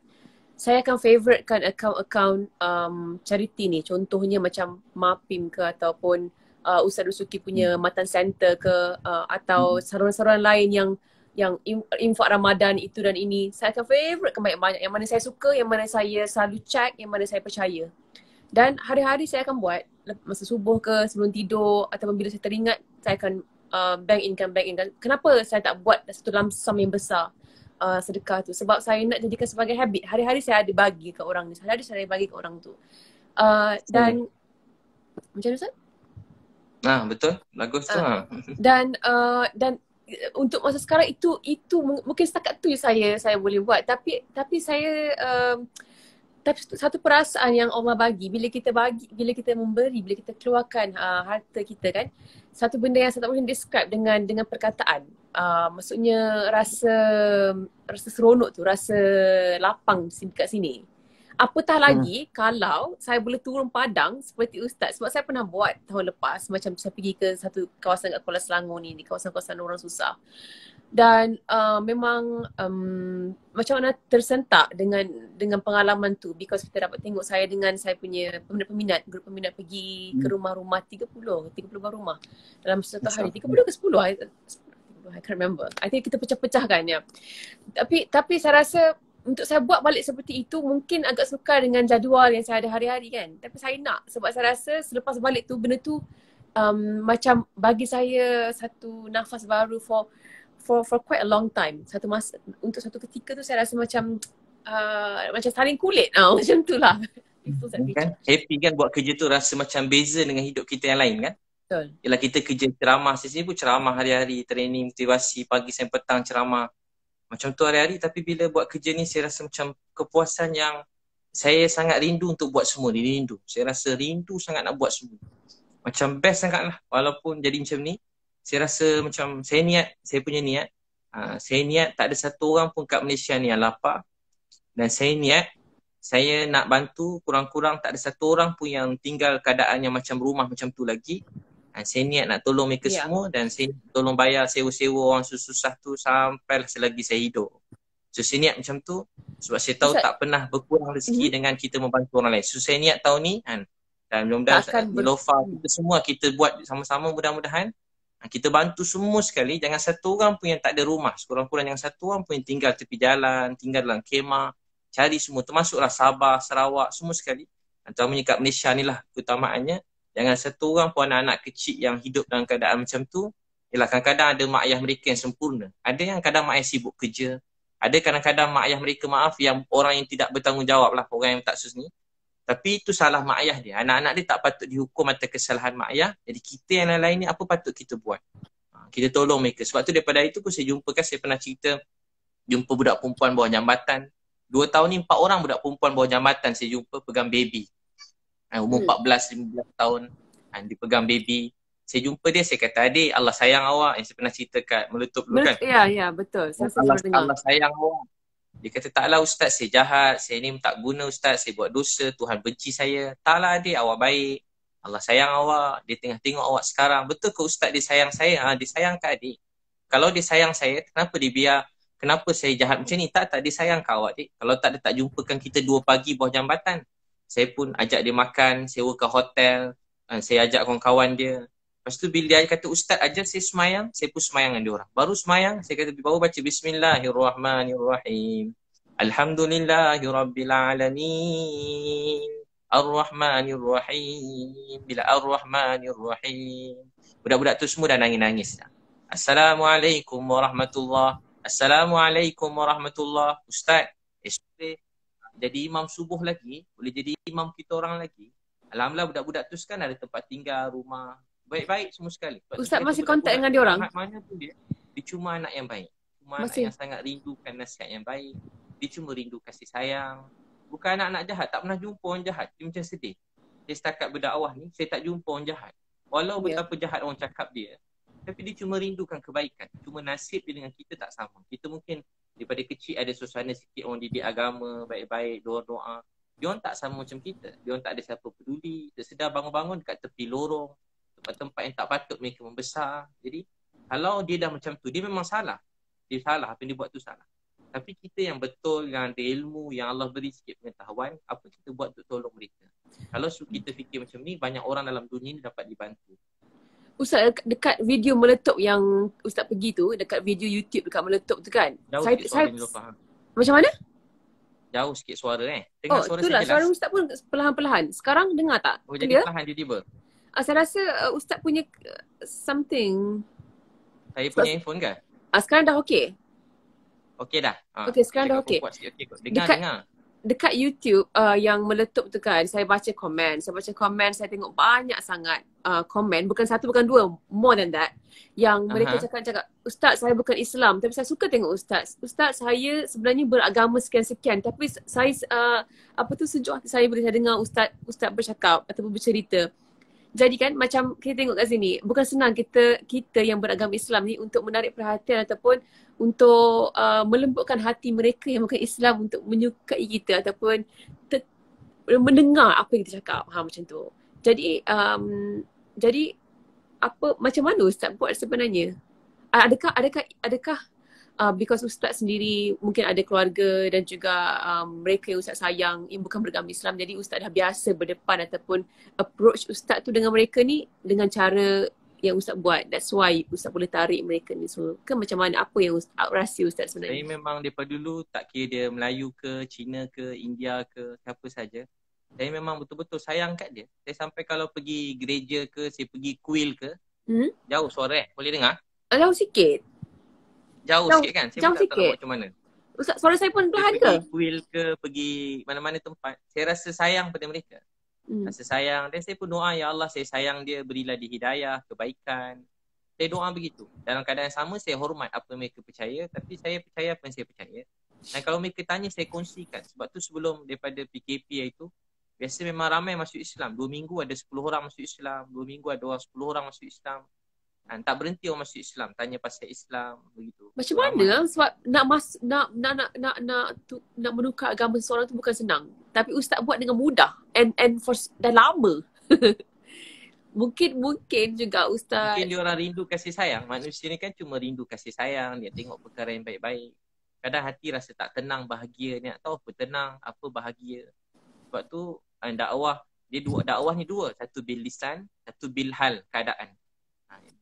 Saya akan favouritekan akaun-akaun charity ni. Contohnya macam MAPIM ke ataupun Ustaz Dusuki punya Matan Center ke atau saluran-saluran lain yang infak Ramadan itu dan ini. Saya akan favouritekan banyak-banyak. Yang mana saya suka, yang mana saya selalu check, yang mana saya percaya. Dan hari-hari saya akan buat masa subuh ke sebelum tidur ataupun bila saya teringat, saya akan bank in. Kenapa saya tak buat satu lump sum yang besar? Sedekah tu sebab saya nak jadikan sebagai habit. Hari-hari saya ada bagi ke orang ni. Hari-hari saya bagi ke orang tu. Dan macam mana Ustaz? Betul. Bagus tu. Dan untuk masa sekarang itu mungkin setakat tu je saya boleh buat, tapi saya tapi satu perasaan yang Allah bagi bila kita memberi, bila kita keluarkan harta kita kan, satu benda yang saya tak boleh describe dengan perkataan. Maksudnya rasa seronok tu, rasa lapang dekat sini. Apatah lagi kalau saya boleh turun padang seperti Ustaz, sebab saya pernah buat tahun lepas, macam saya pergi ke satu kawasan kat Kuala Selangor ni, di kawasan-kawasan orang susah. Dan memang macam mana tersentak dengan pengalaman tu, because kita dapat tengok saya dengan saya punya grup peminat pergi ke rumah-rumah 30 buah rumah dalam satu hari. 30 ke 10? I can't remember. I think kita pecah-pecahkan ya. Tapi saya rasa untuk saya buat balik seperti itu mungkin agak sukar dengan jadual yang saya ada hari-hari kan. Tapi saya nak, sebab saya rasa selepas balik tu benda tu macam bagi saya satu nafas baru for quite a long time. Satu masa, untuk satu ketika tu saya rasa macam saling kulit macam tu lah. Kan? Happy kan buat kerja tu, rasa macam beza dengan hidup kita yang lain kan. Betul. Yalah, kita kerja ceramah, saya sini pun ceramah hari-hari, training, motivasi, pagi sampai petang ceramah. Macam tu hari-hari, tapi bila buat kerja ni saya rasa macam kepuasan yang saya sangat rindu untuk buat semua ni, rindu. Saya rasa rindu sangat nak buat semua. Macam best sangat lah, walaupun jadi macam ni. Saya rasa macam saya punya niat, saya niat tak ada satu orang pun kat Malaysia ni yang lapar. Dan saya niat, saya nak bantu kurang-kurang tak ada satu orang pun yang tinggal keadaan yang macam rumah macam tu lagi. Saya niat nak tolong mereka semua, dan saya tolong bayar sewa-sewa orang susah tu sampai selagi saya hidup. So saya niat macam tu sebab saya tahu tak pernah berkurang rezeki dengan kita membantu orang lain. So saya niat tahun ni dan mudah-mudahan Nilofa kita semua kita buat sama-sama, mudah-mudahan kita bantu semua sekali. Jangan satu orang pun yang tak ada rumah, sekurang-kurang jangan satu orang pun yang tinggal tepi jalan, tinggal dalam kemah, cari semua, termasuklah Sabah, Sarawak, semua sekali. Terutamanya kat Malaysia ni lah keutamaannya. Jangan satu orang pun anak-anak kecil yang hidup dalam keadaan macam tu. Yelah, kadang-kadang ada mak ayah mereka yang sempurna. Ada yang kadang mak ayah sibuk kerja. Ada kadang-kadang mak ayah mereka, maaf, yang orang yang tidak bertanggungjawab lah, orang yang tak sus ni. Tapi itu salah mak ayah dia. Anak-anak dia tak patut dihukum atas kesalahan mak ayah. Jadi kita yang lain-lain ni apa patut kita buat? Kita tolong mereka. Sebab tu daripada itu pun saya jumpa kan, saya pernah cerita jumpa budak perempuan bawah jambatan. 2 tahun ni 4 orang budak perempuan bawah jambatan saya jumpa pegang baby. Umur 14-15 tahun, dipegang baby. Saya jumpa dia, saya kata, adik, Allah sayang awak. Yang saya pernah cerita kat Meletup dulu kan. Ya, betul. Allah sayang awak. Dia kata, taklah Ustaz, saya jahat, saya ni tak guna Ustaz, saya buat dosa, Tuhan benci saya. Taklah adik, awak baik, Allah sayang awak, dia tengah tengok awak sekarang. Betul ke Ustaz dia sayang saya? Dia sayang ke adik? Kalau dia sayang saya, kenapa dia biar, kenapa saya jahat macam ni? Tak, dia sayang ke awak adik? Kalau tak, dia tak jumpakan kita 2 pagi bawah jambatan. Saya pun ajak dia makan, sewa ke hotel, saya ajak kawan-kawan dia. Lepas tu bila dia kata, Ustaz ajar saya semayang, saya pun semayang dengan dia orang. Baru semayang, saya kata, baru baca Bismillahirrahmanirrahim. Alhamdulillahirrabbilalamin. Ar-Rahmanirrahim. Bila Ar-Rahmanirrahim. Budak-budak tu semua dah nangis-nangis. Assalamualaikum warahmatullahi. Assalamualaikum warahmatullahi. Ustaz, jadi imam subuh lagi, boleh jadi imam kita orang lagi. Alhamdulillah budak-budak tu kan ada tempat tinggal, rumah, baik-baik semua sekali. Ustaz masih kontak dengan dia orang? Mana pun dia cuma anak yang baik. Cuma anak yang sangat rindukan nasihat yang baik. Dia cuma rindu kasih sayang. Bukan anak-anak jahat, tak pernah jumpa orang jahat. Dia macam sedih. Dia setakat berdakwah ni, saya tak jumpa orang jahat. Walau betapa jahat orang cakap dia, tapi dia cuma rindukan kebaikan. Cuma nasib dia dengan kita tak sama. Kita mungkin daripada kecil ada suasana sikit orang didik agama, baik-baik, doa-doa. Dia orang tak sama macam kita. Dia orang tak ada siapa peduli. Tersedar bangun-bangun dekat tepi lorong, tempat-tempat yang tak patut mereka membesar. Jadi kalau dia dah macam tu, dia memang salah. Dia salah, apa yang dia buat tu salah. Tapi kita yang betul, yang ada ilmu, yang Allah beri sikit pengetahuan, apa kita buat untuk tolong mereka? Kalau kita fikir macam ni, banyak orang dalam dunia ni dapat dibantu. Ustaz, dekat video Meletup yang Ustaz pergi tu, dekat video YouTube dekat Meletup tu kan, jauh sikit suara ni faham. Macam mana? Jauh sikit suara Dengar suara itulah, saya jelas. Suara Ustaz pun perlahan-perlahan. Sekarang dengar tak? Jadi perlahan tiba-tiba. Saya rasa Ustaz punya something. Saya punya handphone ke? Sekarang dah okey? Okey dah. Okey, sekarang dah okey. Dengar. dekat YouTube yang meletup tu kan, saya baca komen, saya tengok banyak sangat komen, bukan satu bukan dua, more than that, yang mereka cakap, Ustaz saya bukan Islam tapi saya suka tengok Ustaz saya sebenarnya beragama sekian-sekian tapi saya sejuk hati saya bila saya dengar Ustaz bercakap ataupun bercerita. Jadi kan macam kita tengok kat sini, bukan senang kita yang beragama Islam ni untuk menarik perhatian ataupun untuk melembutkan hati mereka yang bukan Islam untuk menyukai kita ataupun mendengar apa yang kita cakap. Macam tu. Jadi apa macam mana Ustaz buat sebenarnya? Adakah because Ustaz sendiri mungkin ada keluarga dan juga mereka yang Ustaz sayang yang bukan beragama Islam, jadi Ustaz dah biasa berdepan ataupun approach Ustaz tu dengan mereka ni dengan cara yang Ustaz buat. That's why Ustaz boleh tarik mereka ni semua. Ke macam mana, apa yang rahsia Ustaz sebenarnya? Saya memang daripada dulu tak kira dia Melayu ke, Cina ke, India ke, siapa saja. Saya memang betul-betul sayang kat dia. Saya sampai kalau pergi gereja ke, saya pergi kuil ke, jauh suara boleh dengar? Jauh sikit. Jauh sikit kan? Saya pun tak tahu macam mana. Ustaz, suara saya pun perlahan ke? Pergi kuil ke, pergi mana-mana tempat, saya rasa sayang pada mereka. Rasa sayang. Dan saya pun doa, ya Allah saya sayang dia, berilah dia hidayah, kebaikan. Saya doa begitu. Dalam keadaan yang sama saya hormat apa yang mereka percaya, tapi saya percaya apa yang saya percaya. Dan kalau mereka tanya saya kongsikan. Sebab tu sebelum daripada PKP itu, biasa memang ramai masuk Islam. 2 minggu ada 10 orang masuk Islam, 2 minggu ada 10 orang masuk Islam. Tak berhenti orang masuk Islam, tanya pasal Islam begitu. Macam mana? Sebab nak menukar agama seseorang tu bukan senang. Tapi Ustaz buat dengan mudah and for dah lama. Mungkin juga Ustaz. Mungkin dia orang rindu kasih sayang. Manusia ni kan cuma rindu kasih sayang. Dia tengok perkara yang baik-baik. Kadang hati rasa tak tenang, bahagia. Dia nak tahu apa tenang, apa bahagia. Sebab tu dakwah ni dua. Satu bil lisan, satu bil hal, keadaan.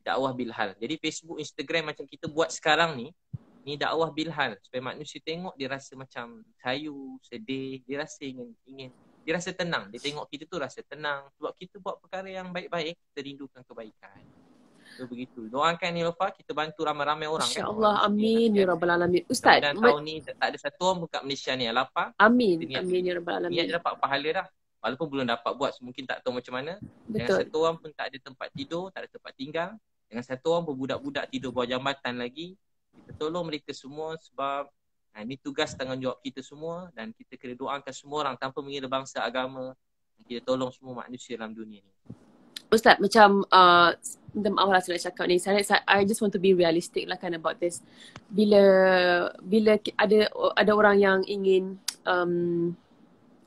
Dakwah bil hal. Jadi Facebook, Instagram macam kita buat sekarang ni dakwah bil hal. Supaya manusia tengok dia rasa macam sayu, sedih, dia rasa ingin dia rasa tenang. Dia tengok kita tu rasa tenang. Sebab kita buat perkara yang baik-baik, kita rindukan kebaikan. So begitu. Doakan Nilofa, kita bantu ramai-ramai orang. InsyaAllah, amin ya Rabbal Alamin. Ustaz, dan tahun ni tak ada satu orang pun kat Malaysia ni yang lapar. Amin ya Rabbal Alamin. Niat dapat pahala dah. Walaupun belum dapat buat, mungkin tak tahu macam mana. Dengan satu orang pun tak ada tempat tidur, tak ada tempat tinggal. Dengan satu orang pun budak-budak tidur bawah jambatan lagi. Kita tolong mereka semua sebab ini tugas tanggungjawab kita semua dan kita kena doakan semua orang tanpa mengira bangsa, agama. Kita tolong semua manusia dalam dunia ni. Ustaz, macam minta maaf lah saya nak cakap ni. I just want to be realistic lah kan about this. Bila ada orang yang ingin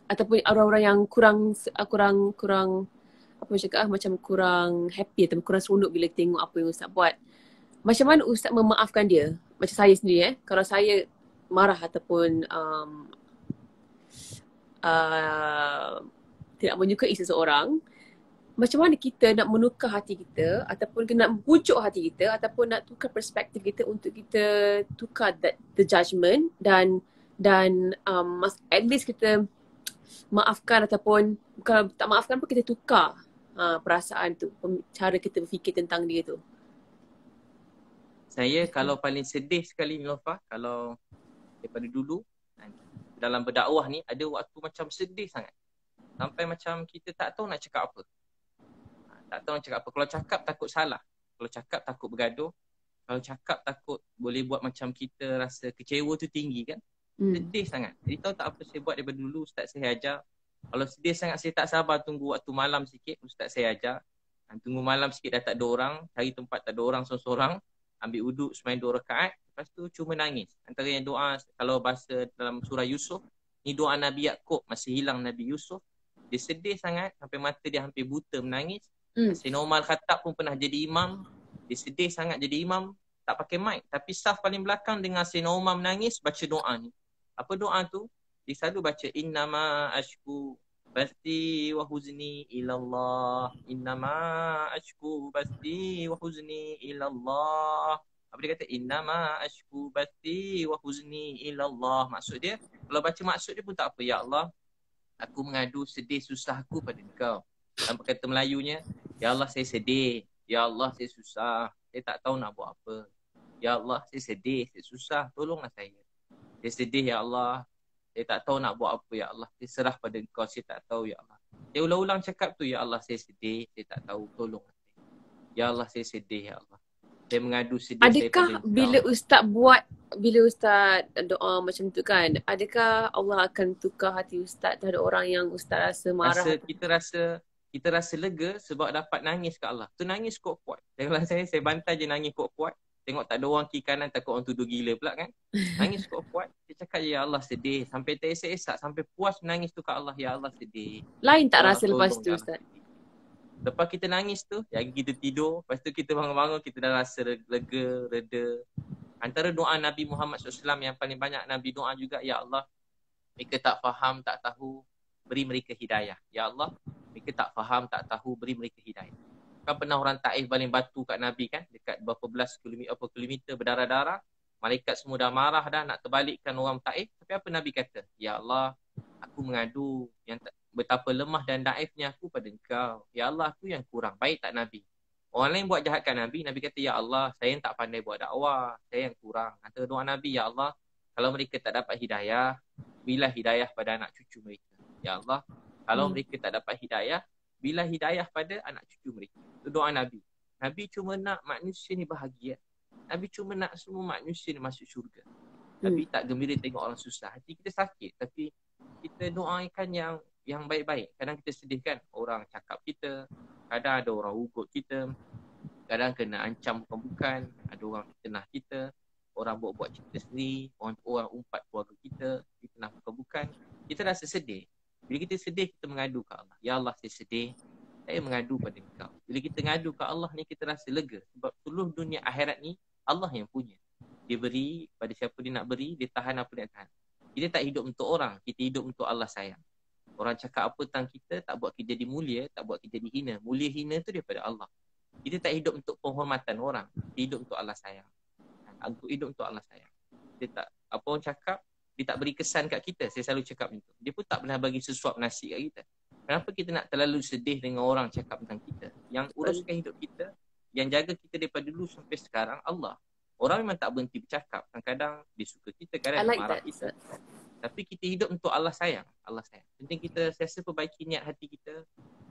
ataupun orang-orang yang kurang apa cakap macam kurang happy atau kurang seronok bila tengok apa yang Ustaz buat. Macam mana Ustaz memaafkan dia? Macam saya sendiri kalau saya marah ataupun tidak menyukai seseorang, macam mana kita nak menukar hati kita ataupun nak bujuk hati kita ataupun nak tukar perspektif kita untuk kita tukar the judgement dan at least kita maafkan ataupun kalau tak maafkan pun kita tukar perasaan tu, cara kita berfikir tentang dia tu. Saya kalau paling sedih sekali Nilofa, kalau daripada dulu dalam berdakwah ni ada waktu macam sedih sangat. Sampai macam kita tak tahu nak cakap apa. Tak tahu nak cakap apa. Kalau cakap takut salah. Kalau cakap takut bergaduh. Kalau cakap takut boleh buat macam kita rasa kecewa tu tinggi kan. Sedih sangat. Jadi tahu tak apa saya buat daripada dulu, Ustaz saya ajar. Kalau sedih sangat saya tak sabar tunggu waktu malam sikit, Ustaz saya ajar. Tunggu malam sikit dah tak ada orang, cari tempat tak ada orang seorang-seorang, ambil wuduk sembahyang 2 rakaat, lepas tu cuma nangis. Antara yang doa kalau bahasa dalam surah Yusuf, ni doa Nabi Yaakob masih hilang Nabi Yusuf. Dia sedih sangat sampai mata dia hampir buta menangis. Sayyidina Umar Khattab pun pernah jadi imam. Dia sedih sangat jadi imam, tak pakai mic, tapi saf paling belakang dengan Sayyidina Umar menangis baca doa ni. Apa doa tu? Dia selalu baca innama ashku basti wa huzni ilallah. Innama ashku basti wa huzni ilallah. Apa dia kata? Innama ashku basti wa huzni ilallah. Maksud dia, kalau baca maksud dia pun tak apa. Ya Allah, aku mengadu sedih susah aku pada Engkau. Dalam kata Melayunya, ya Allah saya sedih. Ya Allah saya susah. Saya tak tahu nak buat apa. Ya Allah saya sedih, saya susah. Tolonglah saya. Saya sedih ya Allah. Saya tak tahu nak buat apa ya Allah. Saya serah pada Engkau, saya tak tahu ya Allah. Saya ulang-ulang cakap tu, ya Allah saya sedih, saya tak tahu, tolong. Ya Allah saya sedih ya Allah. Saya mengadu sedih saya pada Adakah bila Ustaz doa macam tu kan, adakah Allah akan tukar hati Ustaz terhadap orang yang Ustaz rasa marah? Kita rasa lega sebab dapat nangis ke Allah. Tu nangis kuat-kuat. Kalau saya bantai je nangis kuat-kuat. Tengok tak ada orang kiri kanan, takut orang tuduh gila pula kan. Nangis kuat-kuat. Dia cakap ya Allah sedih. Sampai tak esak-esak. Sampai puas menangis tu ke Allah. Ya Allah sedih. Lain tak Allah rasa lepas tu Ustaz? Lepas kita nangis tu, yang kita tidur. Lepas tu kita bangun-bangun, kita dah rasa lega, reda. Antara doa Nabi Muhammad SAW yang paling banyak Nabi doa juga, ya Allah, mereka tak faham, tak tahu, beri mereka hidayah. Ya Allah, mereka tak faham, tak tahu, beri mereka hidayah. Kan pernah orang Taif baling batu kat Nabi kan, dekat berapa belas kilometer berdarah-darah. Malaikat semua dah marah dah nak terbalikkan orang Taif. Tapi apa Nabi kata? Ya Allah, aku mengadu yang betapa lemah dan daifnya aku pada Engkau. Ya Allah, aku yang kurang. Baik tak Nabi? Orang lain buat jahatkan Nabi, Nabi kata, ya Allah, saya yang tak pandai buat dakwah, saya yang kurang. Antara doa Nabi, ya Allah, kalau mereka tak dapat hidayah, berilah hidayah pada anak cucu mereka. Ya Allah, kalau mereka tak dapat hidayah, berilah hidayah pada anak cucu mereka. Itu doa Nabi. Nabi cuma nak manusia ni bahagia. Nabi cuma nak semua manusia ni masuk syurga. Nabi tak gembira tengok orang susah. Hati kita sakit, tapi kita doakan yang baik-baik. Kadang kita sedih kan, orang cakap kita, kadang ada orang ugut kita, kadang kena ancam bukan-bukan, ada orang fitnah kita, orang buat-buat cerita sendiri, orang umpat keluarga kita, fitnah bukan-bukan. Kita rasa sedih. Bila kita sedih, kita mengadu ke Allah. Ya Allah, saya sedih, saya mengadu pada Engkau. Bila kita mengadu ke Allah ni, kita rasa lega. Sebab seluruh dunia akhirat ni, Allah yang punya. Dia beri pada siapa dia nak beri, dia tahan apa dia nak tahan. Kita tak hidup untuk orang, kita hidup untuk Allah sayang. Orang cakap apa tentang kita, tak buat kita jadi mulia, tak buat kita jadi hina. Mulia hina tu daripada Allah. Kita tak hidup untuk penghormatan orang, kita hidup untuk Allah sayang. Untuk hidup untuk Allah sayang. Dia tak, apa orang cakap, dia tak beri kesan kat kita. Saya selalu cakap macam tu. Dia pun tak pernah bagi sesuap nasi kat kita. Kenapa kita nak terlalu sedih dengan orang cakap tentang kita? Yang uruskan hidup kita, yang jaga kita daripada dulu sampai sekarang, Allah. Orang memang tak berhenti bercakap. Kadang-kadang dia suka kita, kadang dia marah kita. Tapi kita hidup untuk Allah sayang. Allah sayang. Penting kita sentiasa perbaiki niat hati kita.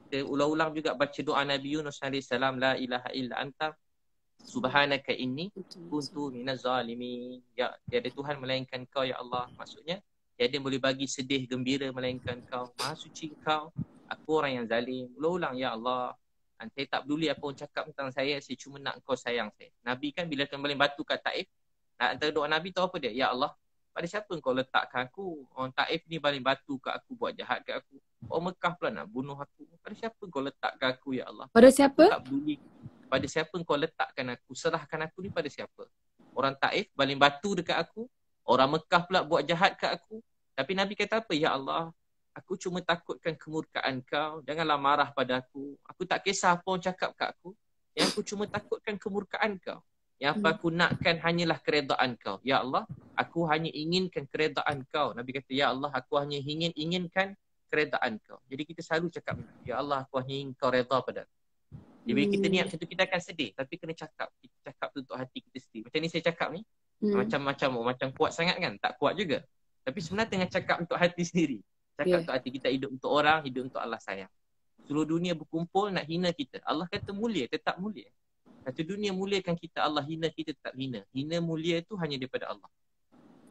Kita ulang-ulang juga baca doa Nabi Yunus AS. La ilaha illa anta subhanaka inni kuntu minaz zalimin. Ya, tiada Tuhan melainkan Kau ya Allah. Maksudnya, tiada yang boleh bagi sedih, gembira melainkan Kau. Maha suci Kau. Aku orang yang zalim. Ulang-ulang ya Allah. Saya tak peduli apa orang cakap tentang saya cuma nak Kau sayang saya. Nabi kan bila kembali batu kat Taif, antara doa Nabi tahu apa dia? Ya Allah, pada siapa Engkau letakkan aku? Orang Taif ni baling batu kat aku, buat jahat kat aku. Orang Mekah pula nak bunuh aku. Pada siapa Engkau letakkan aku ya Allah? Pada siapa? Aku tak peduli. Pada siapa Engkau letakkan aku? Serahkan aku ni pada siapa? Orang Taif baling batu dekat aku. Orang Mekah pula buat jahat kat aku. Tapi Nabi kata apa? Ya Allah, aku cuma takutkan kemurkaan Kau. Janganlah marah pada aku. Aku tak kisah apa orang cakap kat aku. Yang aku cuma takutkan kemurkaan Kau. Yang apa aku nakkan hanyalah keredaan Kau. Ya Allah, aku hanya inginkan keredaan Kau. Nabi kata, ya Allah, aku hanya inginkan keredaan Kau. Jadi kita selalu cakap, ya Allah, aku hanya ingin Kau reda pada aku. Jadi bila kita niat macam tu, kita akan sedih. Tapi kena cakap. Kita cakap tu untuk hati kita sendiri. Macam ni saya cakap ni. Macam kuat sangat kan? Tak kuat juga. Tapi sebenarnya tengah cakap untuk hati sendiri. Cakap untuk hati kita, hidup untuk orang, hidup untuk Allah sayang. Seluruh dunia berkumpul nak hina kita. Allah kata mulia, tetap mulia. Satu dunia muliakan kita, Allah hina kita, tetap hina. Hina mulia itu hanya daripada Allah.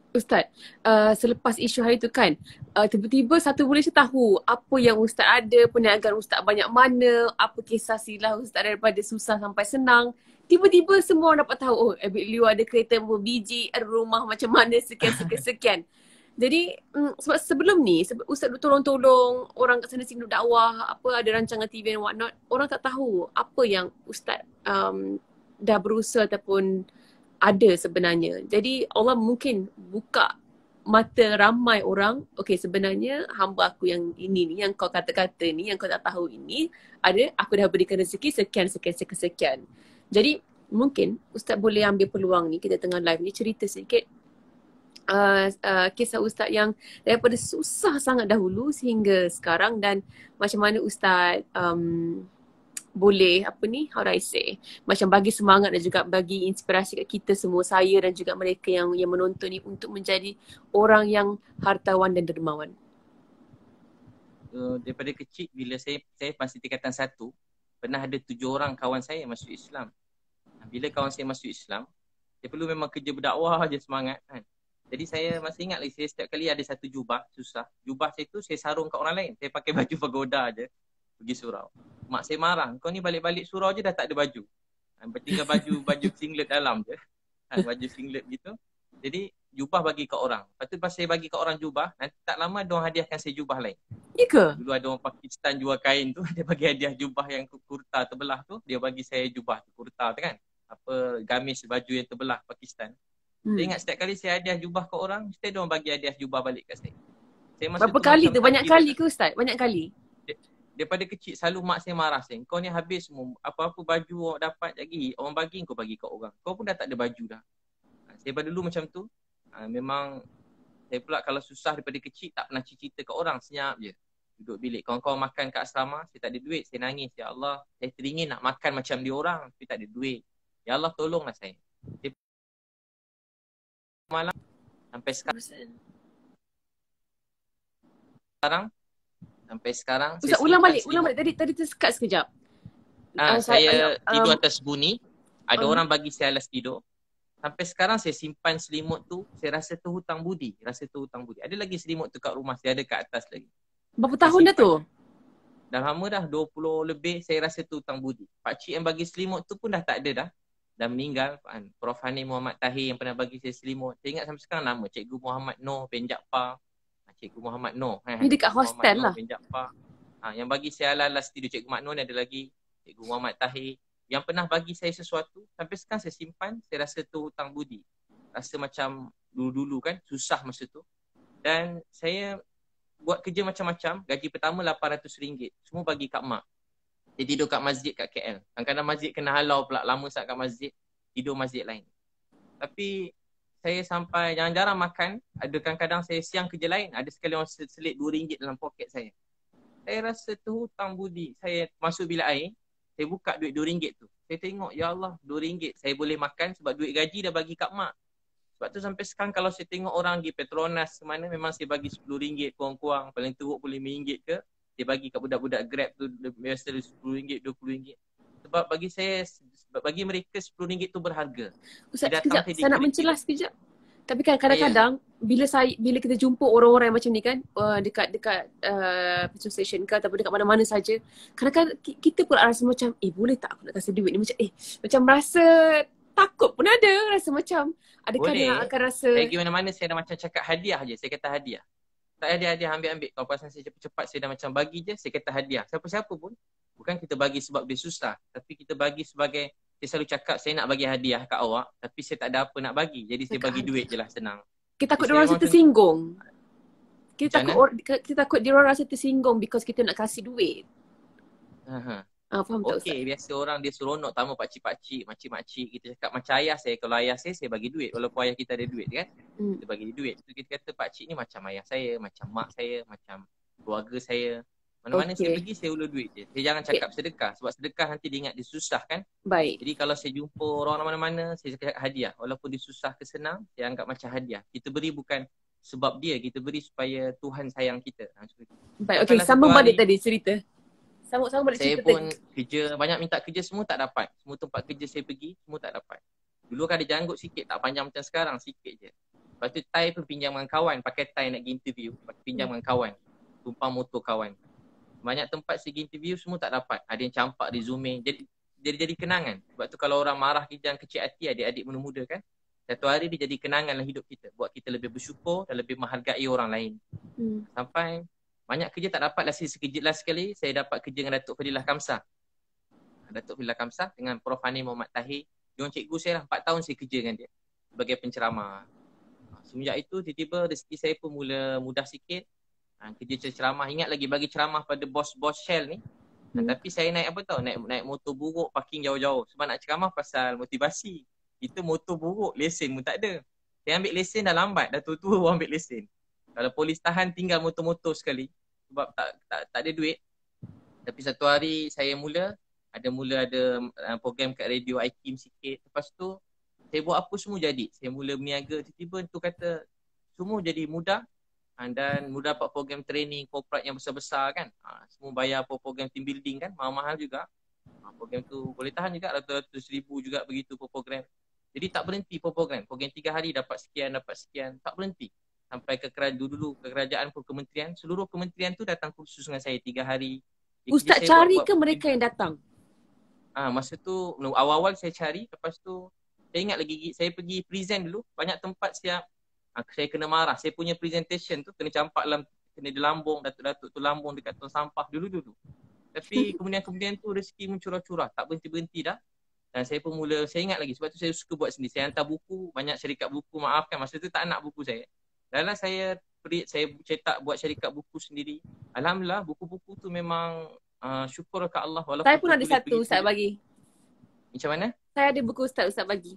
Ustaz, selepas isu hari tu kan, tiba-tiba satu Malaysia tahu apa yang Ustaz ada, perniagaan Ustaz banyak mana, apa kisah silah Ustaz daripada susah sampai senang. Tiba-tiba semua orang dapat tahu, oh Abid Liu ada kereta berapa biji, ada rumah macam mana, sekian. Jadi sebab sebelum ni Ustaz tolong-tolong orang kat sana sini dakwah, apa ada rancangan TV and whatnot, orang tak tahu apa yang Ustaz dah berusaha ataupun ada sebenarnya. Jadi Allah mungkin buka mata ramai orang, okey sebenarnya hamba aku yang ini ni, yang kau kata-kata ni, yang kau tak tahu ini, ada, aku dah berikan rezeki sekian. Jadi mungkin Ustaz boleh ambil peluang ni, kita tengah live ni, cerita sikit kisah Ustaz yang daripada susah sangat dahulu sehingga sekarang, dan macam mana Ustaz boleh apa ni, how do I say, macam bagi semangat dan juga bagi inspirasi kat kita semua, saya dan juga mereka yang menonton ni untuk menjadi orang yang hartawan dan dermawan? Daripada kecil bila saya masih tingkatan 1, pernah ada 7 orang kawan saya masuk Islam. Bila kawan saya masuk Islam, dia perlu memang kerja berdakwah je semangat kan. Jadi saya masih ingat lagi, saya setiap kali ada satu jubah susah. Jubah saya tu saya sarung kat orang lain. Saya pakai baju pagoda je pergi surau. Mak saya marah, kau ni balik-balik surau je dah tak ada baju. Tinggal baju singlet dalam je. Baju singlet gitu. Jadi jubah bagi kat orang. Lepas tu pas saya bagi kat orang jubah, nanti tak lama diorang hadiahkan saya jubah lain. Ya ke? Dulu ada orang Pakistan jual kain tu, dia bagi hadiah jubah yang kurta terbelah tu, dia bagi saya jubah tu, kurta tu kan. Apa, gamis baju yang terbelah Pakistan. Saya ingat setiap kali saya hadiah jubah ke orang, mesti diorang bagi hadiah jubah balik kat saya. Berapa kali tu? Banyak kali ke Ustaz? Banyak kali? Daripada kecil selalu mak saya marah saya. Kau ni habis semua. Apa-apa baju awak dapat lagi, orang bagi kau bagi kat orang. Kau pun dah tak ada baju dah. Saya pada dulu macam tu. Memang saya pula kalau susah daripada kecil tak pernah cerita ke orang, senyap je. Duduk bilik. Kawan-kawan makan kat asrama, saya tak ada duit. Saya nangis. Ya Allah, saya teringin nak makan macam dia orang. Tapi tak ada duit. Ya Allah, tolonglah saya. Saya malam sampai sekarang. Ustaz, ulang balik. Tadi tersekat sekejap. Saya tidur atas buni. Ada orang bagi saya alas tidur. Sampai sekarang saya simpan selimut tu. Saya rasa tu hutang budi. Ada lagi selimut tu kat rumah. Saya ada kat atas lagi. Berapa tahun dah tu? Dah lama dah. 20 lebih. Saya rasa tu hutang budi. Pakcik yang bagi selimut tu pun dah tak ada dah. Dah meninggal. Prof. Hani Muhammad Tahir yang pernah bagi saya selimut. Saya ingat sampai sekarang nama. Cikgu Muhammad Noh bin Jaafar. Cikgu Muhammad Noh. Ni dekat hostel lah. Yang bagi saya alas tidur Cikgu Muhammad Noh ni ada lagi Cikgu Muhammad Tahir. Yang pernah bagi saya sesuatu, sampai sekarang saya simpan, saya rasa tu hutang budi. Rasa macam dulu-dulu kan, susah masa tu. Dan saya buat kerja macam-macam, gaji pertama RM800. Semua bagi kat mak. Saya tidur kat masjid kat KL. Kadang-kadang masjid kena halau pula, lama sangat kat masjid, tidur masjid lain. Tapi saya sampai jarang-jarang makan, ada kadang-kadang saya siang kerja lain, ada sekali orang selit RM2 dalam poket saya. Saya rasa tu hutang budi. Saya masuk bilik air, saya buka duit RM2 tu. Saya tengok, ya Allah, RM2 saya boleh makan sebab duit gaji dah bagi kat mak. Sebab tu sampai sekarang kalau saya tengok orang pergi Petronas ke mana, memang saya bagi RM10 kurang-kurang, paling teruk boleh RM5 ke. Saya bagi kat budak-budak Grab tu biasa RM10, RM20. Sebab bagi saya, bagi mereka RM10 tu berharga. Ustaz, sekejap, saya nak mencelas sekejap. Tapi kan kadang-kadang bila kita jumpa orang-orang yang macam ni kan, dekat petrol station ke ataupun dekat mana-mana saja, kadang-kadang kita pun rasa macam, boleh tak aku nak kasih duit ni, macam macam rasa takut pun ada, rasa macam adakah dia akan rasa. Saya pergi mana-mana saya dah macam cakap hadiah je, saya kata hadiah. Tak hadiah, ambil. Kalau perasan saya cepat-cepat saya dah macam bagi je, saya kata hadiah. Siapa-siapa pun, bukan kita bagi sebab dia susah, tapi kita bagi sebagai, saya selalu cakap saya nak bagi hadiah kat awak, tapi saya tak ada apa nak bagi. Jadi saya bagi duit je lah, senang. Kita takut dia orang rasa tersinggung. Kita takut dia orang rasa tersinggung because kita nak kasih duit. Faham tak Ustaz? Okey, biasa orang dia seronok tamu pakcik-pakcik, makcik-makcik. Kita cakap macam ayah saya. Kalau ayah saya bagi duit. Walaupun ayah kita ada duit kan. Kita bagi duit. So, kita kata pakcik ni macam ayah saya, macam mak saya, macam keluarga saya. Mana-mana saya pergi, saya ulur duit je. Saya jangan cakap sedekah. Sebab sedekah nanti dia ingat dia susah kan. Baik. Jadi kalau saya jumpa orang mana-mana, saya cakap hadiah. Walaupun dia susah ke senang, saya anggap macam hadiah. Kita beri bukan sebab dia, kita beri supaya Tuhan sayang kita. Baik, okey. Sambung balik tadi cerita. Sambung balik cerita tadi. Saya pun kerja, banyak minta kerja semua tak dapat. Semua tempat kerja saya pergi, semua tak dapat. Dulu kan ada janggut sikit, tak panjang macam sekarang, sikit je. Lepas tu tie pun pinjam dengan kawan, pakai tie nak pergi interview. Pinjam dengan kawan, tumpang motor kawan. Banyak tempat saya pergi interview semua tak dapat. Ada yang campak resume. Jadi kenangan. Sebab tu kalau orang marah kita yang kecil hati, adik-adik muda-muda kan, satu hari dia jadi kenangan dalam hidup kita. Buat kita lebih bersyukur dan lebih menghargai orang lain. Sampai banyak kerja tak dapat lah. Last sekali saya dapat kerja dengan Datuk Fadilah Kamsah. Datuk Fadilah Kamsah dengan Prof. Hani Muhammad Tahir. Dia orang cikgu saya lah, 4 tahun saya kerja dengan dia sebagai penceramah. Semenjak itu tiba-tiba rezeki saya pun mula mudah sikit. Kerja ceramah. Ingat lagi bagi ceramah pada bos-bos Shell ni. Tapi saya naik apa tau, naik motor buruk, parking jauh-jauh. Sebab nak ceramah pasal motivasi. Itu motor buruk, lesen pun tak ada. Saya ambil lesen dah lambat, dah tua-tua baru ambil lesen. Kalau polis tahan tinggal motor-motor sekali sebab tak ada duit. Tapi satu hari saya mula ada program kat radio IKIM sikit. Lepas tu saya buat apa semua jadi. Saya mula berniaga, tiba-tiba tu kata semua jadi mudah. Dan mudah dapat program training corporate yang besar-besar kan. Semua bayar program team building kan, mahal-mahal juga. Program tu boleh tahan juga ratus-ratus ribu juga begitu program. Jadi tak berhenti program. Program 3 hari dapat sekian, tak berhenti. Sampai ke kerajaan pun kementerian, seluruh kementerian tu datang kursus dengan saya 3 hari. Ustaz cari ke mereka yang datang? Masa tu awal-awal saya cari, lepas tu saya ingat lagi saya pergi present dulu, banyak tempat siap. Saya kena marah, saya punya presentation tu kena campak kena dilambung, datuk-datuk tu lambung dekat tong sampah dulu-dulu. Tapi kemudian tu rezeki mencurah-curah, tak berhenti-berhenti dah. Dan saya pun saya ingat lagi, sebab tu saya suka buat sendiri. Saya hantar buku, banyak syarikat buku, maafkan masa tu tak nak buku saya. Dalam saya cetak buat syarikat buku sendiri. Alhamdulillah buku-buku tu memang syukur ke Allah. Saya pun ada satu Ustaz bagi. Macam mana? Saya ada buku Ustaz bagi.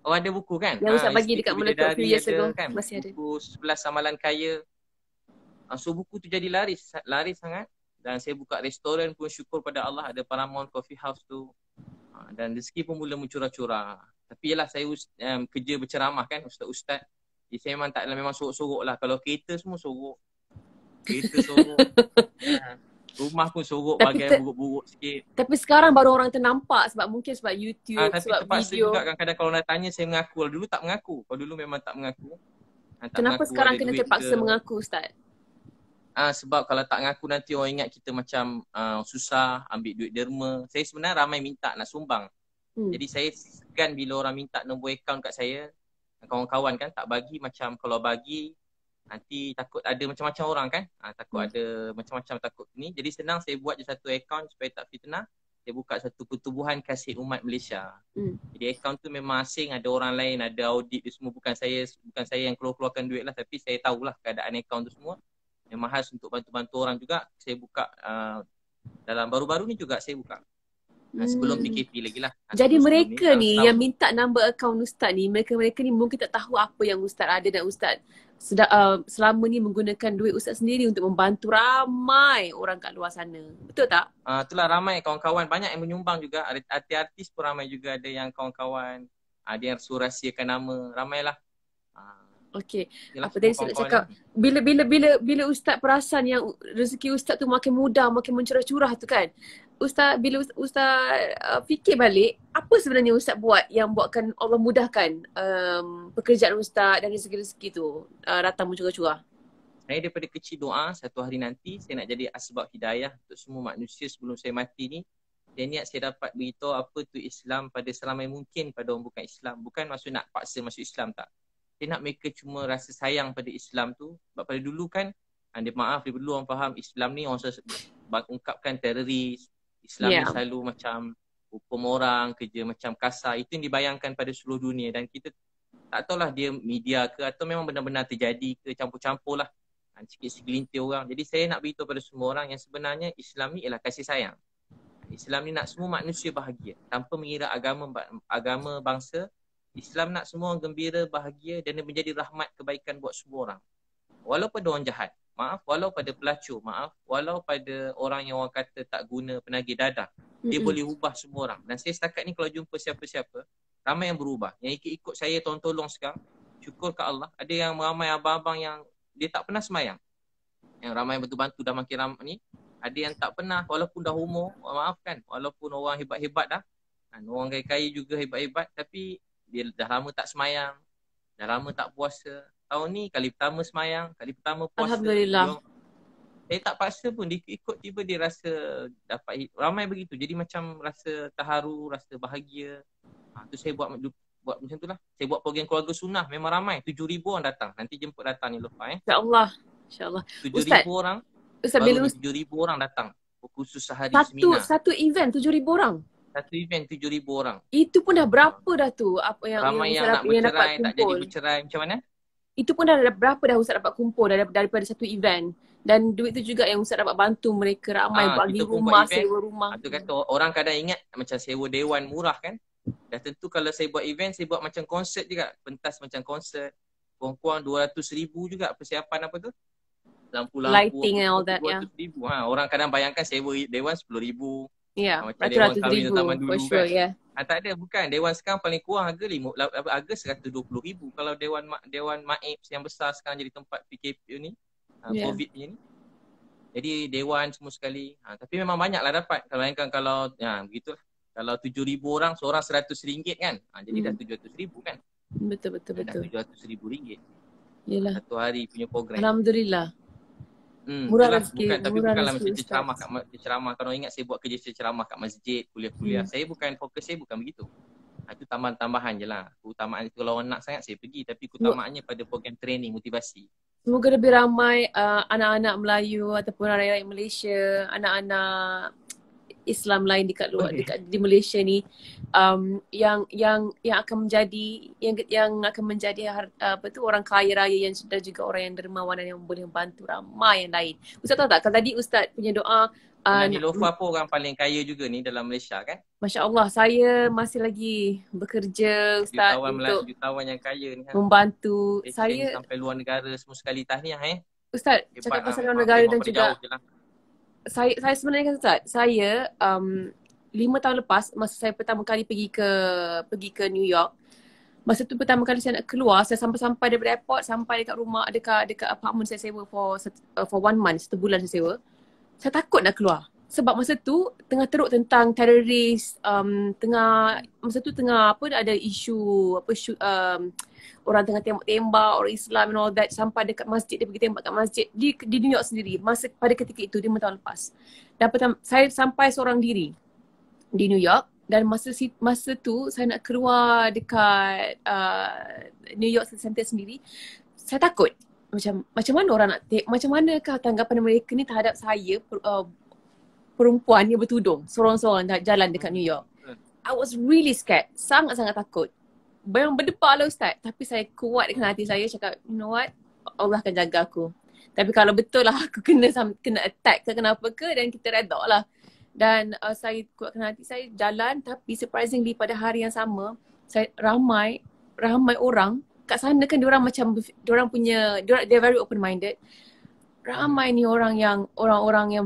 Oh ada buku kan? Yang Ustaz bagi dekat Meletup few years ago kan? Masih ada. Buku 11 Amalan Kaya. So buku tu jadi laris sangat. Dan saya buka restoran pun syukur pada Allah, ada Paramount Coffee House tu. Dan rezeki pun mula mencurah-curah. Tapi yalah saya kerja berceramah kan, ustaz-ustaz. Jadi saya memang sorok-sorok lah. Kalau kereta semua sorok. Kereta sorok. Rumah pun sorok, bagai buruk-buruk sikit. Tapi sekarang baru orang ternampak sebab YouTube, tapi sebab terpaksa video. Juga kadang-kadang kalau nak tanya saya mengaku. Dulu tak mengaku. Kalau dulu memang tak mengaku. Kenapa sekarang kena terpaksa mengaku Ustaz? Sebab kalau tak mengaku nanti orang ingat kita macam susah, ambil duit derma. Saya sebenarnya ramai minta nak sumbang. Jadi saya segan bila orang minta nombor akaun kat saya. Kawan-kawan kan tak bagi, macam kalau bagi nanti takut ada macam-macam orang kan. Takut ada macam-macam takut ni. Jadi senang saya buat je satu akaun supaya tak fitnah. Saya buka satu Pertubuhan Kasih Umat Malaysia. Jadi akaun tu memang asing, ada orang lain, ada audit dia semua, bukan saya yang keluarkan duit lah, tapi saya tahulah keadaan akaun tu semua. Memang khas untuk bantu-bantu orang juga. Saya buka dalam baru-baru ni juga saya buka. Sebelum PKP lagi lah. Jadi mereka ni yang minta number akaun Ustaz ni, mereka ni mungkin tak tahu apa yang Ustaz ada, dan Ustaz selama ni menggunakan duit Ustaz sendiri untuk membantu ramai orang kat luar sana. Betul tak? Itulah, ramai kawan-kawan. Banyak yang menyumbang juga. Artis pun ramai juga, ada yang kawan-kawan. Ada yang suruh rahsiakan nama. Ramailah. Okey. Apa tadi saya nak cakap, bila Ustaz perasan yang rezeki Ustaz tu makin mudah, makin mencurah-curah tu kan, Ustaz, bila Ustaz fikir balik, apa sebenarnya Ustaz buat yang buatkan Allah mudahkan pekerjaan Ustaz dan rezeki-rezeki tu datang mencurah-curah? Saya daripada kecil doa, satu hari nanti saya nak jadi asbab hidayah untuk semua manusia sebelum saya mati ni. Dan niat saya dapat beritahu apa tu Islam pada seramai mungkin pada orang bukan Islam. Bukan maksud nak paksa masuk Islam, tak. Saya nak mereka cuma rasa sayang pada Islam tu. Sebab pada dulu kan, daripada dulu orang faham Islam ni orang ungkapkan teroris. Islam ni selalu macam hukum orang, kerja macam kasar. Itu yang dibayangkan pada seluruh dunia. Dan kita tak tahulah dia media ke atau memang benar-benar terjadi ke, campur-campur lah. Sikit segelintir orang. Jadi saya nak beritahu pada semua orang yang sebenarnya Islam ni ialah kasih sayang. Islam ni nak semua manusia bahagia. Tanpa mengira agama bangsa. Islam nak semua orang gembira, bahagia dan menjadi rahmat kebaikan buat semua orang. Walau pada orang jahat, maaf, walau pada pelacur, maaf, walau pada orang yang orang kata tak guna, penagih dadah, dia boleh ubah semua orang. Dan saya setakat ni kalau jumpa siapa-siapa, ramai yang berubah. Yang ikut saya tolong sekarang, syukur ke Allah. Ada yang ramai abang-abang yang dia tak pernah semayang. Yang ramai bantu-bantu dah makin ramai ni. Ada yang tak pernah, walaupun dah umur, maafkan, walaupun orang hebat-hebat dah, orang kaya-kaya juga hebat-hebat, tapi dia dah lama tak semayang, dah lama tak puasa. Tahun ni kali pertama semayang, kali pertama puasa. Alhamdulillah. Saya tak paksa pun, dia ikut tiba dia rasa dapat, ramai begitu. Jadi macam rasa terharu, rasa bahagia. Tu saya buat macam tu lah. Saya buat program keluarga sunnah, memang ramai. 7,000 orang datang. Nanti jemput datang ni lepas InsyaAllah. InsyaAllah. 7,000 orang, Ustaz, baru 7,000 orang datang. Khusus sehari seminar. Satu event 7,000 orang? Satu event 7,000 orang. Itu pun dah berapa dah tu? Apa ramai yang nak bercerai, tak jadi bercerai. Macam mana? Itu pun dah berapa dah Ustaz dapat kumpul daripada satu event? Dan duit tu juga yang Ustaz dapat bantu mereka ramai bagi rumah, sewa rumah. Tu kata orang kadang ingat macam sewa dewan murah kan. Dah tentu kalau saya buat event, saya buat macam konsert juga. Pentas macam konsert. Kurang-kurang 200,000 juga persiapan apa tu. Lampu-lampu. Lighting and all that, 200,000. Orang kadang bayangkan sewa dewan 10,000. Ya, Macam Dewan ratus-ratus Kahwin ribu zaman for dulu sure, kan. ya. Tak ada, bukan. Dewan sekarang paling kurang harga harga 120,000. Kalau Dewan Maib yang besar sekarang jadi tempat PKP ni, Ya. COVID punya ni. Jadi Dewan semua sekali. Tapi memang banyak lah dapat. Kalau bayangkan kalau, begitulah. Kalau 7,000 orang, seorang RM100 kan. Jadi dah 700,000 kan. Betul. Dah RM700,000. Yelah. Satu hari punya program. Alhamdulillah. Murah rezeki, murah bukanlah rezeki macam ceramah. Kalau ingat saya buat kerja ceramah kat masjid, kuliah-kuliah. Fokus saya bukan begitu. Itu tambahan je lah. Keutamaan itu kalau orang nak sangat saya pergi. Tapi keutamaannya pada program training, motivasi. Semoga lebih ramai anak-anak Melayu ataupun rakyat Malaysia, anak-anak Islam lain dekat di Malaysia ni yang akan menjadi orang kaya raya dan juga orang yang dermawan dan yang boleh membantu ramai yang lain. Ustaz tahu tak, kalau tadi Ustaz punya doa Nilofa apa orang paling kaya juga ni dalam Malaysia kan? Masya Allah, saya masih lagi bekerja Ustaz untuk jutawan yang kaya ni membantu saya sampai luar negara semua sekali. Tahniah Ustaz, cakap pasal luar negara dan juga saya sebenarnya kan Ustaz, saya 5 tahun lepas masa saya pertama kali pergi ke New York, masa tu pertama kali saya nak keluar, saya sampai daripada airport sampai dekat rumah, dekat apartment saya sewa for 1 month, 1 bulan saya sewa. Saya takut nak keluar sebab masa tu tengah teruk tentang teroris, masa tu tengah ada isu orang tengah tembak-tembak orang Islam and all that, sampai dekat masjid, dia pergi tembak kat masjid di New York sendiri masa pada ketika itu 5 tahun lepas. Dan saya sampai seorang diri di New York, dan masa tu saya nak keluar dekat New York City Center sendiri, saya takut macam mana orang nak macam manakah tanggapan mereka ni terhadap saya, perempuan yang bertudung sorang-sorang jalan dekat New York. I was really scared, sangat-sangat takut. Bayang berdebar lah Ustaz, tapi saya kuatkan hati saya, cakap you know what, Allah akan jaga aku. Tapi kalau betul lah aku kena attack ke kenapa ke, dan kita redha lah. Dan saya kuatkan hati saya jalan, tapi surprisingly pada hari yang sama, ramai orang kat sana kan, they're very open minded. Ramai ni orang yang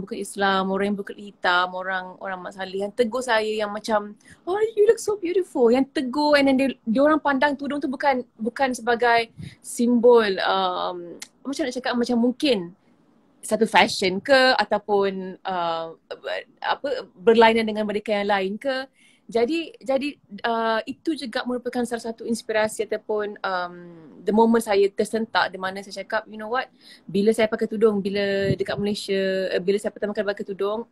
bukan Islam, orang yang berkulit hitam, orang Mat Salleh yang tegur saya yang macam, oh you look so beautiful, yang tegur, and then dia orang pandang tudung tu bukan sebagai simbol macam nak cakap, macam mungkin satu fashion ke ataupun berlainan dengan mereka yang lain ke. Jadi itu juga merupakan salah satu inspirasi ataupun the moment saya tersentak, di mana saya cakap, you know what, bila saya pakai tudung, bila dekat Malaysia, bila saya pertama kali pakai tudung,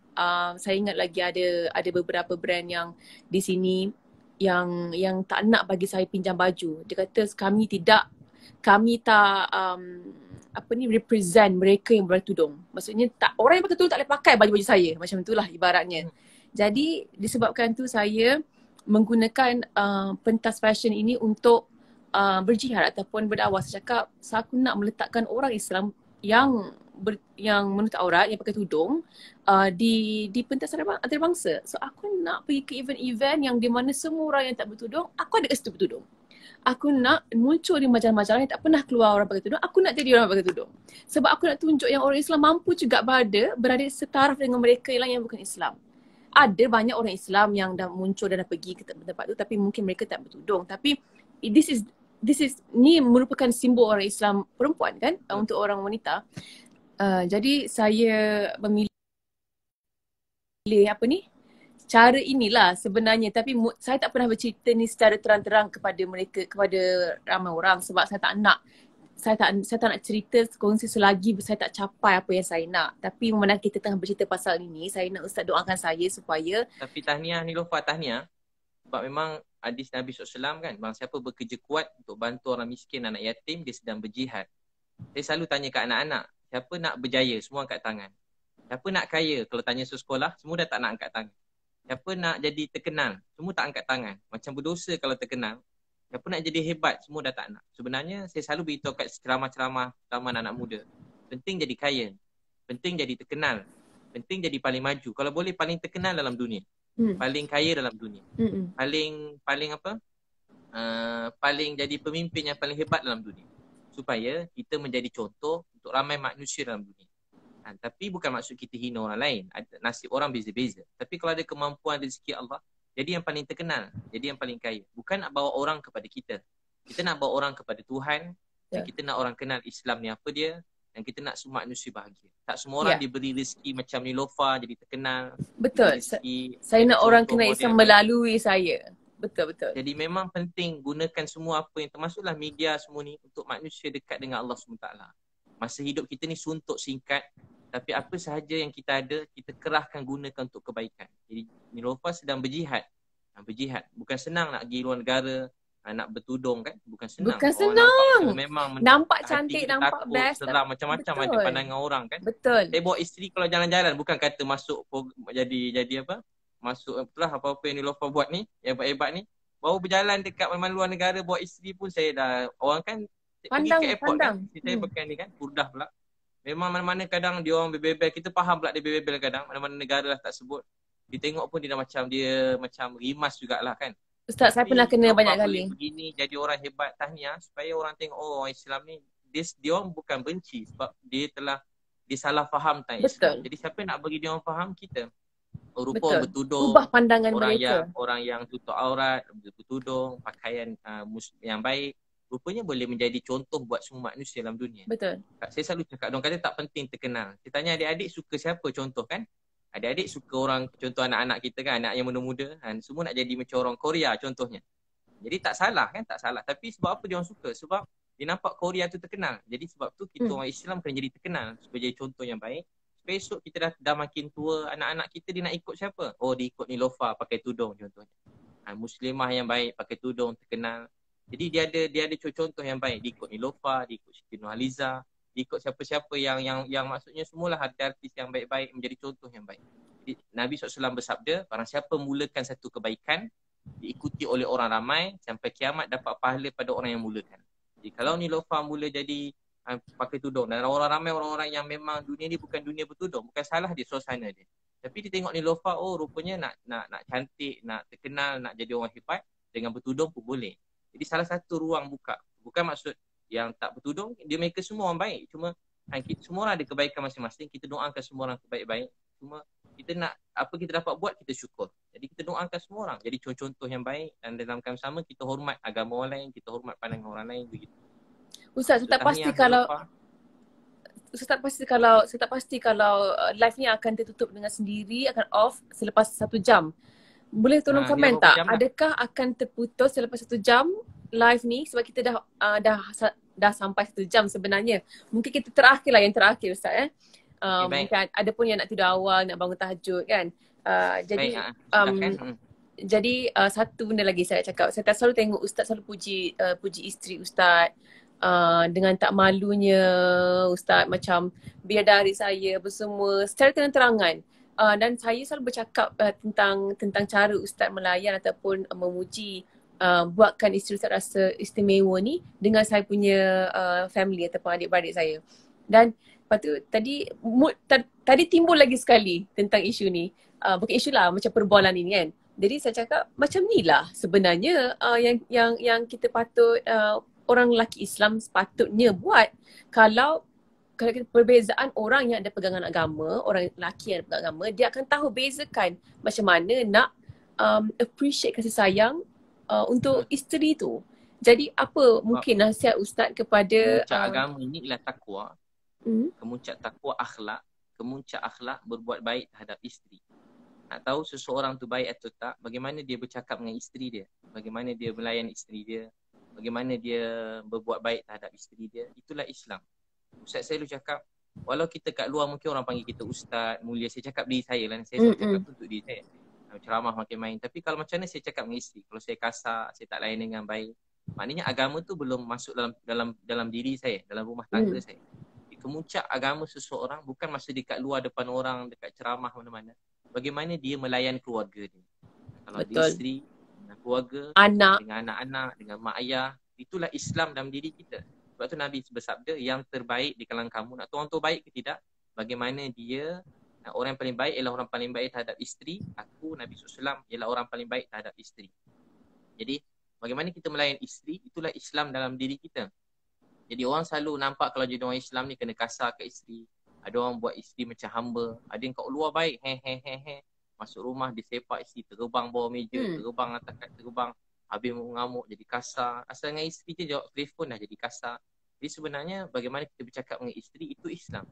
saya ingat lagi ada beberapa brand yang di sini yang tak nak bagi saya pinjam baju. Dia kata kami tak represent mereka yang bertudung. Maksudnya orang yang pakai tudung tak boleh pakai baju-baju saya, macam itulah ibaratnya. Jadi disebabkan tu saya menggunakan pentas fashion ini untuk berjihad ataupun berdakwah. Saya cakap, aku nak meletakkan orang Islam yang menutup aurat, yang pakai tudung di pentas antarabangsa. So aku nak pergi ke event-event yang di mana semua orang yang tak bertudung, aku ada kat situ bertudung. Aku nak muncul di majalah-majalah yang tak pernah keluar orang pakai tudung. Aku nak jadi orang pakai tudung. Sebab aku nak tunjuk yang orang Islam mampu juga berada setaraf dengan mereka yang bukan Islam. Ada banyak orang Islam yang dah muncul dan dah pergi ke tempat tu, tapi mungkin mereka tak bertudung. Tapi ni merupakan simbol orang Islam perempuan kan, untuk orang wanita. Jadi saya memilih cara inilah sebenarnya, tapi saya tak pernah bercerita ni secara terang-terang kepada ramai orang, sebab saya tak nak cerita kongsi selagi saya tak capai apa yang saya nak. Tapi mana kita tengah bercerita pasal ini, saya nak Ustaz doakan saya supaya. Tapi tahniah Nilofa, tahniah. Sebab memang hadis Nabi SAW kan, bang siapa bekerja kuat untuk bantu orang miskin, anak yatim, dia sedang berjihad. Saya selalu tanya kat anak-anak, siapa nak berjaya? Semua angkat tangan. Siapa nak kaya? Kalau tanya sekolah, semua dah tak nak angkat tangan. Siapa nak jadi terkenal? Semua tak angkat tangan. Macam berdosa kalau terkenal. Siapa nak jadi hebat, semua dah tak nak. Sebenarnya saya selalu beritahu kat ceramah-ceramah anak muda, penting jadi kaya, penting jadi terkenal, penting jadi paling maju. Kalau boleh paling terkenal dalam dunia, paling kaya dalam dunia, paling jadi pemimpin yang paling hebat dalam dunia, supaya kita menjadi contoh untuk ramai manusia dalam dunia. Tapi bukan maksud kita hina orang lain. Nasib orang beza-beza. Tapi kalau ada kemampuan rezeki Allah, jadi yang paling terkenal, jadi yang paling kaya. Bukan nak bawa orang kepada kita. Kita nak bawa orang kepada Tuhan. Dan kita nak orang kenal Islam ni apa dia. Dan kita nak semua manusia bahagia. Tak semua orang diberi rezeki macam Niloufar jadi terkenal. Betul. Saya nak orang kenal Islam melalui saya. Betul. Jadi memang penting gunakan semua apa yang termasuklah media semua ni untuk manusia dekat dengan Allah SWT. Masa hidup kita ni suntuk singkat. Tapi apa sahaja yang kita ada, kita kerahkan gunakan untuk kebaikan. Jadi Niloufar sedang berjihad. Berjihad. Bukan senang nak pergi luar negara, nak bertudung kan. Bukan senang. Memang nampak cantik, nampak takut, best. seram, macam-macam ada pandangan orang kan. Betul. Saya bawa isteri kalau jalan-jalan, bukan kata masuk jadi apa. Masuk apa-apa yang Niloufar buat ni, hebat-hebat ni. Baru berjalan dekat mana-mana luar negara, bawa isteri pun saya dah, orang kan pergi ke airport kan. Saya pakai ni kan, Kurdah pula. Memang mana-mana kadang dia orang bebel-bebel. Kita faham pula dia bebel kadang. Mana-mana negara lah tak sebut. Dia tengok pun dia dah macam rimas jugalah kan. Ustaz, saya pernah kena banyak kali. Begini jadi orang hebat, tahniah. Supaya orang tengok, oh orang Islam ni, dia orang bukan benci. Sebab dia salah faham tentang Islam. Jadi siapa nak bagi dia orang faham? Kita. Rupa orang bertudung. Ubah pandangan mereka. Orang yang tutup aurat, bertudung, pakaian yang baik. Rupanya boleh menjadi contoh buat semua manusia dalam dunia. Betul. Saya selalu cakap, orang kata tak penting terkenal. Saya tanya adik-adik suka siapa contoh kan? Adik-adik suka orang, contoh anak-anak kita kan, anak yang muda-muda. Semua nak jadi macam orang Korea contohnya. Jadi tak salah kan, tak salah. Tapi sebab apa dia orang suka? Sebab dia nampak Korea tu terkenal. Jadi sebab tu kita orang Islam kena jadi terkenal. Supaya jadi contoh yang baik. Besok kita dah makin tua, anak-anak kita dia nak ikut siapa? Oh dia ikut Niloufar pakai tudung contohnya. Muslimah yang baik pakai tudung terkenal. Jadi dia ada contoh yang baik. Dia ikut Niloufar, dia ikut Siti Nurhaliza, dia ikut siapa-siapa yang maksudnya semualah artis yang baik-baik menjadi contoh yang baik. Jadi, Nabi SAW bersabda, barang siapa mulakan satu kebaikan, diikuti oleh orang ramai, sampai kiamat dapat pahala pada orang yang mulakan. Jadi kalau Niloufar mula jadi pakai tudung dan orang ramai orang-orang yang memang dunia ni bukan dunia bertudung, bukan salah dia, suasana dia. Tapi dia tengok Niloufar, oh rupanya nak cantik, nak terkenal, nak jadi orang hebat, dengan bertudung pun boleh. Jadi salah satu ruang buka. Bukan maksud yang tak bertudung, mereka semua orang baik. Cuma semua orang ada kebaikan masing-masing. Kita doakan semua orang baik-baik. Cuma kita nak, apa kita dapat buat, kita syukur. Jadi kita doakan semua orang jadi contoh yang baik. Dan dalam keadaan sama, kita hormat agama orang lain, kita hormat pandangan orang lain, begitu. Ustaz, saya tak pasti kalau live ni akan tertutup dengan sendiri, akan off selepas 1 jam. Boleh tolong komen tak? Adakah akan terputus selepas 1 jam live ni? Sebab kita dah sampai 1 jam sebenarnya. Mungkin kita yang terakhir Ustaz mungkin ada pun yang nak tidur awal, nak bangun tahajud kan. Jadi satu benda lagi saya cakap. Saya selalu tengok Ustaz selalu puji isteri Ustaz. Dengan tak malunya Ustaz macam bidadari saya bersemua secara terang-terangan. Dan saya selalu bercakap tentang cara Ustaz melayan ataupun memuji buatkan isteri Ustaz rasa istimewa ni dengan saya punya family ataupun adik-beradik saya. Dan lepas tu tadi timbul lagi sekali tentang isu ni. Bukan isu lah, macam perbualan ini kan. Jadi saya cakap macam ni lah sebenarnya yang kita patut orang lelaki Islam sepatutnya buat. Kalau perbezaan orang yang ada pegangan agama, orang lelaki yang ada pegangan agama, dia akan tahu bezakan macam mana nak appreciate kasih sayang untuk isteri tu. Jadi apa mungkin nasihat Ustaz kepada kemuncak agama ini ialah takwa. Kemuncak takwa akhlak, kemuncak akhlak berbuat baik terhadap isteri. Nak tahu seseorang tu baik atau tak, bagaimana dia bercakap dengan isteri dia, bagaimana dia melayan isteri dia, bagaimana dia berbuat baik terhadap isteri dia, itulah Islam. Ustaz saya dulu cakap, walau kita kat luar mungkin orang panggil kita ustaz, mulia, saya cakap diri saya lah, saya cakap tu untuk diri saya. Ceramah makin main. Tapi kalau macam mana saya cakap dengan isteri, kalau saya kasar, saya tak layan dengan baik, maknanya agama tu belum masuk dalam diri saya, dalam rumah tangga saya. Kemuncak agama seseorang bukan masa dia kat luar depan orang, dekat ceramah mana-mana. Bagaimana dia melayan keluarga dia. Kalau dia isteri, dengan keluarga, dengan anak-anak, dengan mak ayah, itulah Islam dalam diri kita. Sebab tu Nabi bersabda, yang terbaik di kalangan kamu, nak tahu orang tu baik ke tidak, bagaimana dia, orang yang paling baik ialah orang paling baik terhadap isteri. Aku, Nabi SAW, ialah orang paling baik terhadap isteri. Jadi, bagaimana kita melayan isteri, itulah Islam dalam diri kita. Jadi orang selalu nampak kalau jadi orang Islam ni kena kasar ke isteri, Ada orang buat isteri macam hamba. Ada yang kat luar baik, masuk rumah disepak isteri, terbang bawah meja, terbang atas kat terbang, habis mengamuk jadi kasar. Asal dengan isteri je jawab telefon dah jadi kasar. Jadi sebenarnya bagaimana kita bercakap dengan isteri itu Islam.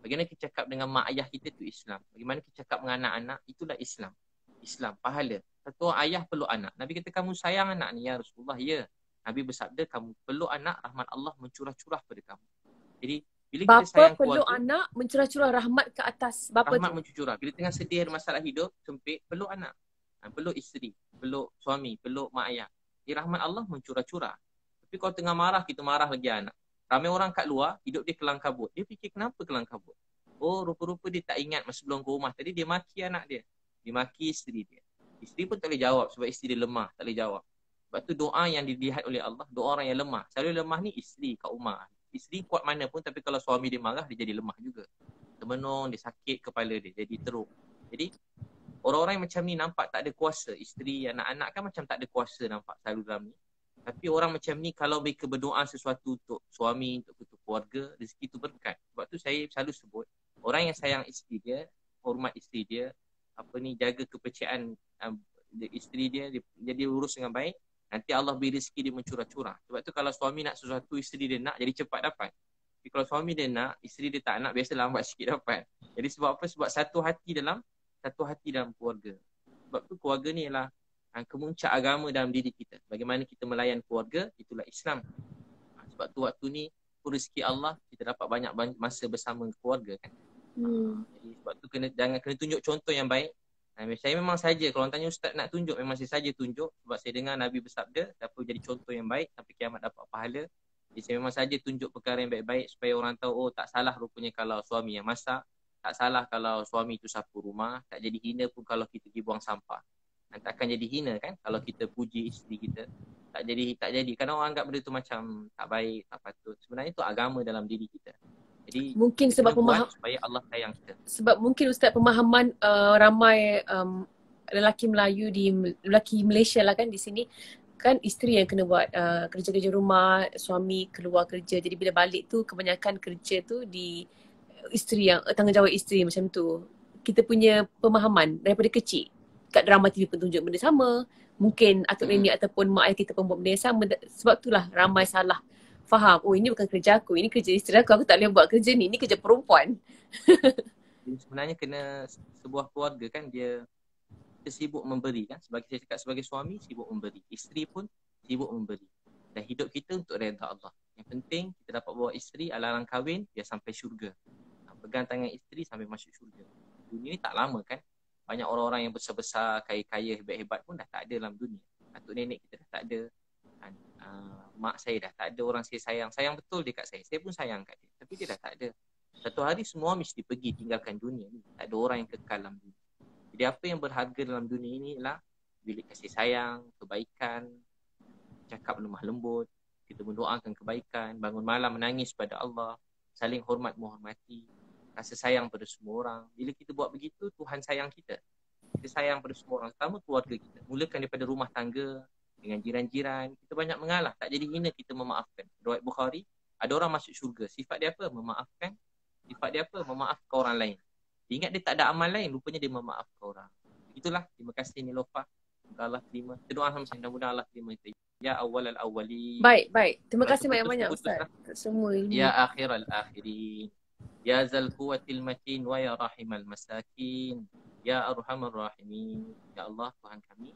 Bagaimana kita cakap dengan mak ayah kita itu Islam. Bagaimana kita cakap dengan anak-anak itulah Islam. Islam, pahala. Satu orang ayah peluk anak. Nabi kata kamu sayang anak ni ya Rasulullah. Ya. Nabi bersabda kamu peluk anak, rahmat Allah mencurah-curah pada kamu. Jadi bila kita sayang Bapa peluk keluarga, anak mencurah-curah rahmat ke atas bapa rahmat tu. mencurah. Bila tengah sedih ada masalah hidup, sempit, peluk anak. Peluk isteri, peluk suami, peluk mak ayah. Jadi rahmat Allah mencurah-curah. Tapi kalau tengah marah, kita marah lagi anak. Ramai orang kat luar, hidup dia kelang kabut. Dia fikir kenapa kelang kabut? Oh, rupa-rupa dia tak ingat masa sebelum ke rumah. Tadi dia maki anak dia. Dia maki isteri dia. Isteri pun tak boleh jawab sebab isteri dia lemah. Tak boleh jawab. Sebab tu doa yang dilihat oleh Allah, doa orang yang lemah. Selalu lemah ni isteri kat rumah. Isteri kuat mana pun, tapi kalau suami dia marah, dia jadi lemah juga. Termenung, dia sakit kepala dia, jadi teruk. Jadi, orang-orang yang macam ni nampak tak ada kuasa. Isteri, anak-anak kan macam tak ada kuasa nampak selalu dalam ni. Tapi orang macam ni kalau mereka berdoa sesuatu untuk suami, untuk keluarga, rezeki tu berkat. Sebab tu saya selalu sebut, orang yang sayang isteri dia, hormat isteri dia, jaga kepercayaan isteri dia jadi urus dengan baik, nanti Allah beri rezeki dia mencurah-curah. Sebab tu kalau suami nak sesuatu, isteri dia nak, jadi cepat dapat. Tapi kalau suami dia nak, isteri dia tak nak, biasa lambat sikit dapat. Jadi sebab apa? Sebab satu hati dalam keluarga. Sebab tu keluarga ni ialah kemuncak agama dalam diri kita. Bagaimana kita melayan keluarga, itulah Islam. Sebab tu waktu ni rezeki Allah, kita dapat banyak masa bersama keluarga kan. Jadi sebab tu kena tunjuk contoh yang baik. Saya memang saja, kalau orang tanya ustaz nak tunjuk, memang saya saja tunjuk. Sebab saya dengar Nabi bersabda, dapat jadi contoh yang baik sampai kiamat dapat pahala. Jadi saya memang saja tunjuk perkara yang baik-baik supaya orang tahu, oh tak salah rupanya kalau suami yang masak, tak salah kalau suami itu sapu rumah, tak jadi hina pun kalau kita pergi buang sampah. Dan takkan jadi hina kan kalau kita puji isteri kita. Tak jadi. Kadang orang anggap benda tu macam tak baik, tak patut. Sebenarnya itu agama dalam diri kita. Jadi mungkin kita sebab buat supaya Allah sayang kita. Sebab mungkin ustaz pemahaman ramai lelaki Malaysia lah kan di sini kan, isteri yang kena buat kerja-kerja rumah, suami keluar kerja. Jadi bila balik tu kebanyakan kerja tu di isteri yang tanggungjawab isteri macam tu. Kita punya pemahaman daripada kecil kat drama TV pun tunjuk benda sama. Mungkin atuk nenek ataupun mak ayah kita pun buat benda yang sama. Sebab itulah ramai salah faham. Oh, ini bukan kerja aku, ini kerja isteri aku tak boleh buat kerja ni kerja perempuan. Jadi sebenarnya kena sebuah keluarga kan, kita sibuk memberi kan. Saya cakap sebagai suami sibuk memberi, isteri pun sibuk memberi. Dan hidup kita untuk redha Allah. Yang penting kita dapat bawa isteri alarang kahwin biar sampai syurga. Pegang tangan isteri sampai masuk syurga. Dunia ni tak lama kan. Banyak orang-orang yang besar-besar, kaya-kaya, hebat-hebat pun dah tak ada dalam dunia. Atuk nenek kita dah tak ada. Mak saya dah tak ada. Orang saya sayang betul dekat saya. Saya pun sayang kat dia, tapi dia dah tak ada. Satu hari semua mesti pergi tinggalkan dunia ni. Tak ada orang yang kekal dalam dunia. Jadi apa yang berharga dalam dunia ini ialah bilik kasih sayang, kebaikan, cakap lemah lembut, kita mendoakan kebaikan, bangun malam menangis pada Allah, saling hormat menghormati, rasa sayang pada semua orang. Bila kita buat begitu, Tuhan sayang kita. Kita sayang pada semua orang. Pertama keluarga kita. Mulakan daripada rumah tangga, dengan jiran-jiran. Kita banyak mengalah. Tak jadi hina kita memaafkan. Riwayat Bukhari, ada orang masuk syurga. Sifat dia apa? Memaafkan. Sifat dia apa? Memaafkan orang lain. Dia ingat dia tak ada amal lain. Rupanya dia memaafkan orang. Itulah. Terima kasih Nilofa. Semoga Allah terima. Kita doa sama-sama. Mudah-mudahan Allah terima kita. Ya awal al-awwali. Baik. Terima kasih banyak-banyak Ustaz. Semua ini. Ya akhir al-akhirin. Ya zal quwwatil matin wa ya rahimal masakin. Ya arhamar rahimin. Ya Allah, Tuhan kami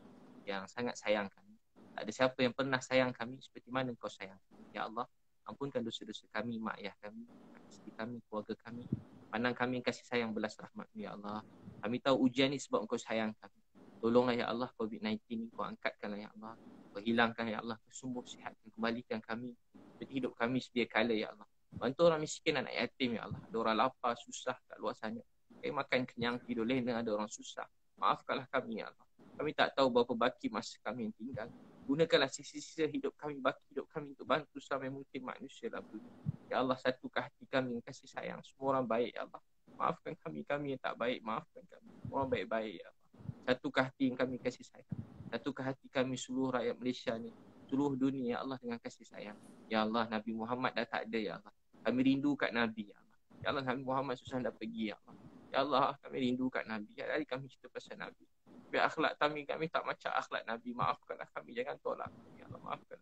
yang sangat sayang kami. Tak ada siapa yang pernah sayang kami seperti mana Engkau sayang. Ya Allah, ampunkan dosa-dosa kami, mak ayah kami, isteri kami, keluarga kami. Pandang kami kasih sayang belas rahmat ya Allah. Kami tahu ujian ni sebab Engkau sayang kami. Tolonglah ya Allah COVID-19 ni Kau angkatkanlah ya Allah. Kau hilangkan ya Allah. Kau sembuh sihatkan, kembalikan kami seperti hidup kami sedia kala ya Allah. Bantu orang miskin, anak yatim ya Allah. Ada orang lapar, susah kat luar sana. Kami makan kenyang, tidur lena, ada orang susah. Maafkanlah kami ya Allah. Kami tak tahu berapa baki masa kami yang tinggal. Gunakanlah sisa-sisa hidup kami, baki hidup kami untuk bantu sampai mungkin manusia dalam dunia. Ya Allah, satukah hati kami yang kasih sayang. Semua orang baik ya Allah. Maafkan kami yang tak baik. Maafkan kami. Orang baik-baik ya Allah. Satukah hati yang kami kasih sayang. Satukah hati kami seluruh rakyat Malaysia ni. Seluruh dunia ya Allah dengan kasih sayang. Ya Allah, Nabi Muhammad dah tak ada ya Allah. Kami rindu kat Nabi ya Allah. Ya Allah, Nabi Muhammad susah dah pergi, ya Allah. Ya Allah, kami rindu kat Nabi. Hari kami cerita pasal Nabi. Biar akhlak kami tak macam akhlak Nabi. Maafkanlah kami, jangan tolak kami. Ya Allah, maafkan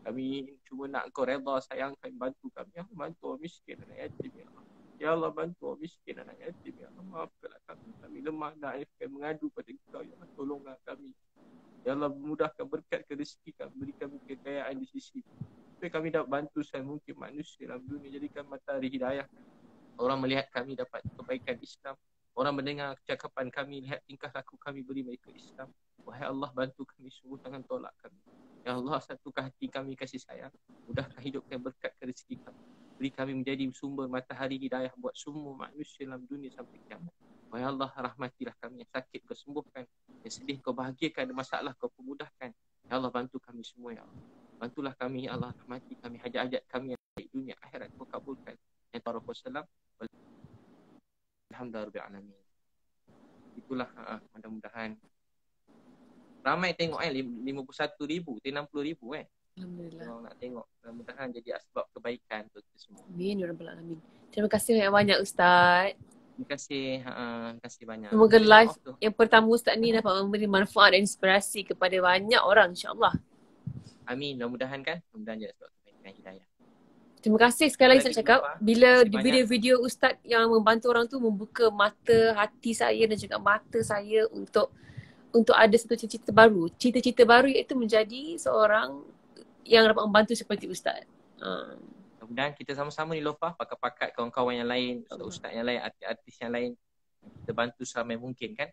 kami. Cuma nak Engkau redha, sayang kami, bantu kami. Ya Allah, bantu orang miskin, anak yatim, ya Allah. Ya Allah, bantu orang miskin, anak yatim, ya Allah. Maafkanlah kami. Kami lemah, naif, kami mengadu pada Engkau. Ya Allah, tolonglah kami. Ya Allah, mudahkan berkat ke rezeki kami, beri kami kekayaan di sisi. Supaya kami dapat bantu saya mungkin manusia dalam dunia, jadikan matahari hidayah. Orang melihat kami dapat kebaikan Islam. Orang mendengar cakapan kami, lihat tingkah laku kami, beri mereka Islam. Wahai Allah, bantu kami, sungguh jangan tolak kami. Ya Allah, satukan hati kami kasih sayang. Mudahkan hidupkan berkat ke rezeki kami. Beri kami menjadi sumber matahari hidayah buat semua manusia dalam dunia sampai kiamat. Wahai Allah, rahmatilah kami. Yang sakit kau sembuhkan, yang sedih kau bahagiakan, ada masalah kau pemudahkan. Ya Allah, bantu kami semua, ya Allah. Bantulah kami, ya Allah, rahmati kami, hajat-hajat kami yang baik dunia akhirat kau kabulkan. Ya Rasulullah, alhamdulillah. Itulah, mudah-mudahan ramai tengok 51,000, 60,000 Alhamdulillah. Orang nak tengok. Mudah-mudahan jadi asbab kebaikan untuk kita semua. Amin ya rabbal alamin. Terima kasih banyak Ustaz. Terima kasih banyak. Semoga live yang pertama Ustaz ni dapat memberi manfaat dan inspirasi kepada banyak orang, insya-Allah. Amin. Mudah-mudahan kan. Mudah-mudahan jadi asbab kebaikan hidayah. Terima kasih sekali lagi saya cakap. Bila di video-video Ustaz yang membantu orang tu membuka mata hati saya dan juga mata saya untuk ada satu cita-cita baru. Cita-cita baru iaitu menjadi seorang yang dapat membantu seperti Ustaz. Mudah-mudahan kita sama-sama ni Lofa, pakat-pakat kawan-kawan yang lain, ustaz-ustaz yang lain, artis yang lain, kita bantu seramai mungkin kan.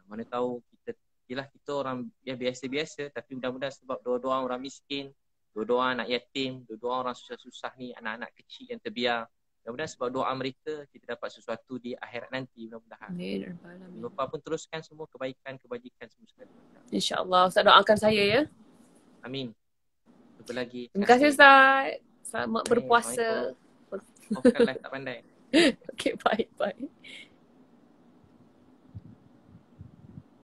Mana tahu kita orang ya biasa-biasa, tapi mudah-mudahan sebab doa-doa orang miskin, doa-doa anak yatim, doa orang susah-susah ni, anak-anak kecil yang terbiar. Mudah-mudahan sebab doa mereka kita dapat sesuatu di akhirat nanti, mudah-mudahan. Amin. Lupa pun teruskan semua kebaikan, kebajikan semua sekali. InsyaAllah. Ustaz doakan saya ya. Amin. Jumpa lagi. Terima kasih Ustaz. Selamat berpuasa. Maafkanlah tak pandai. Okay, bye.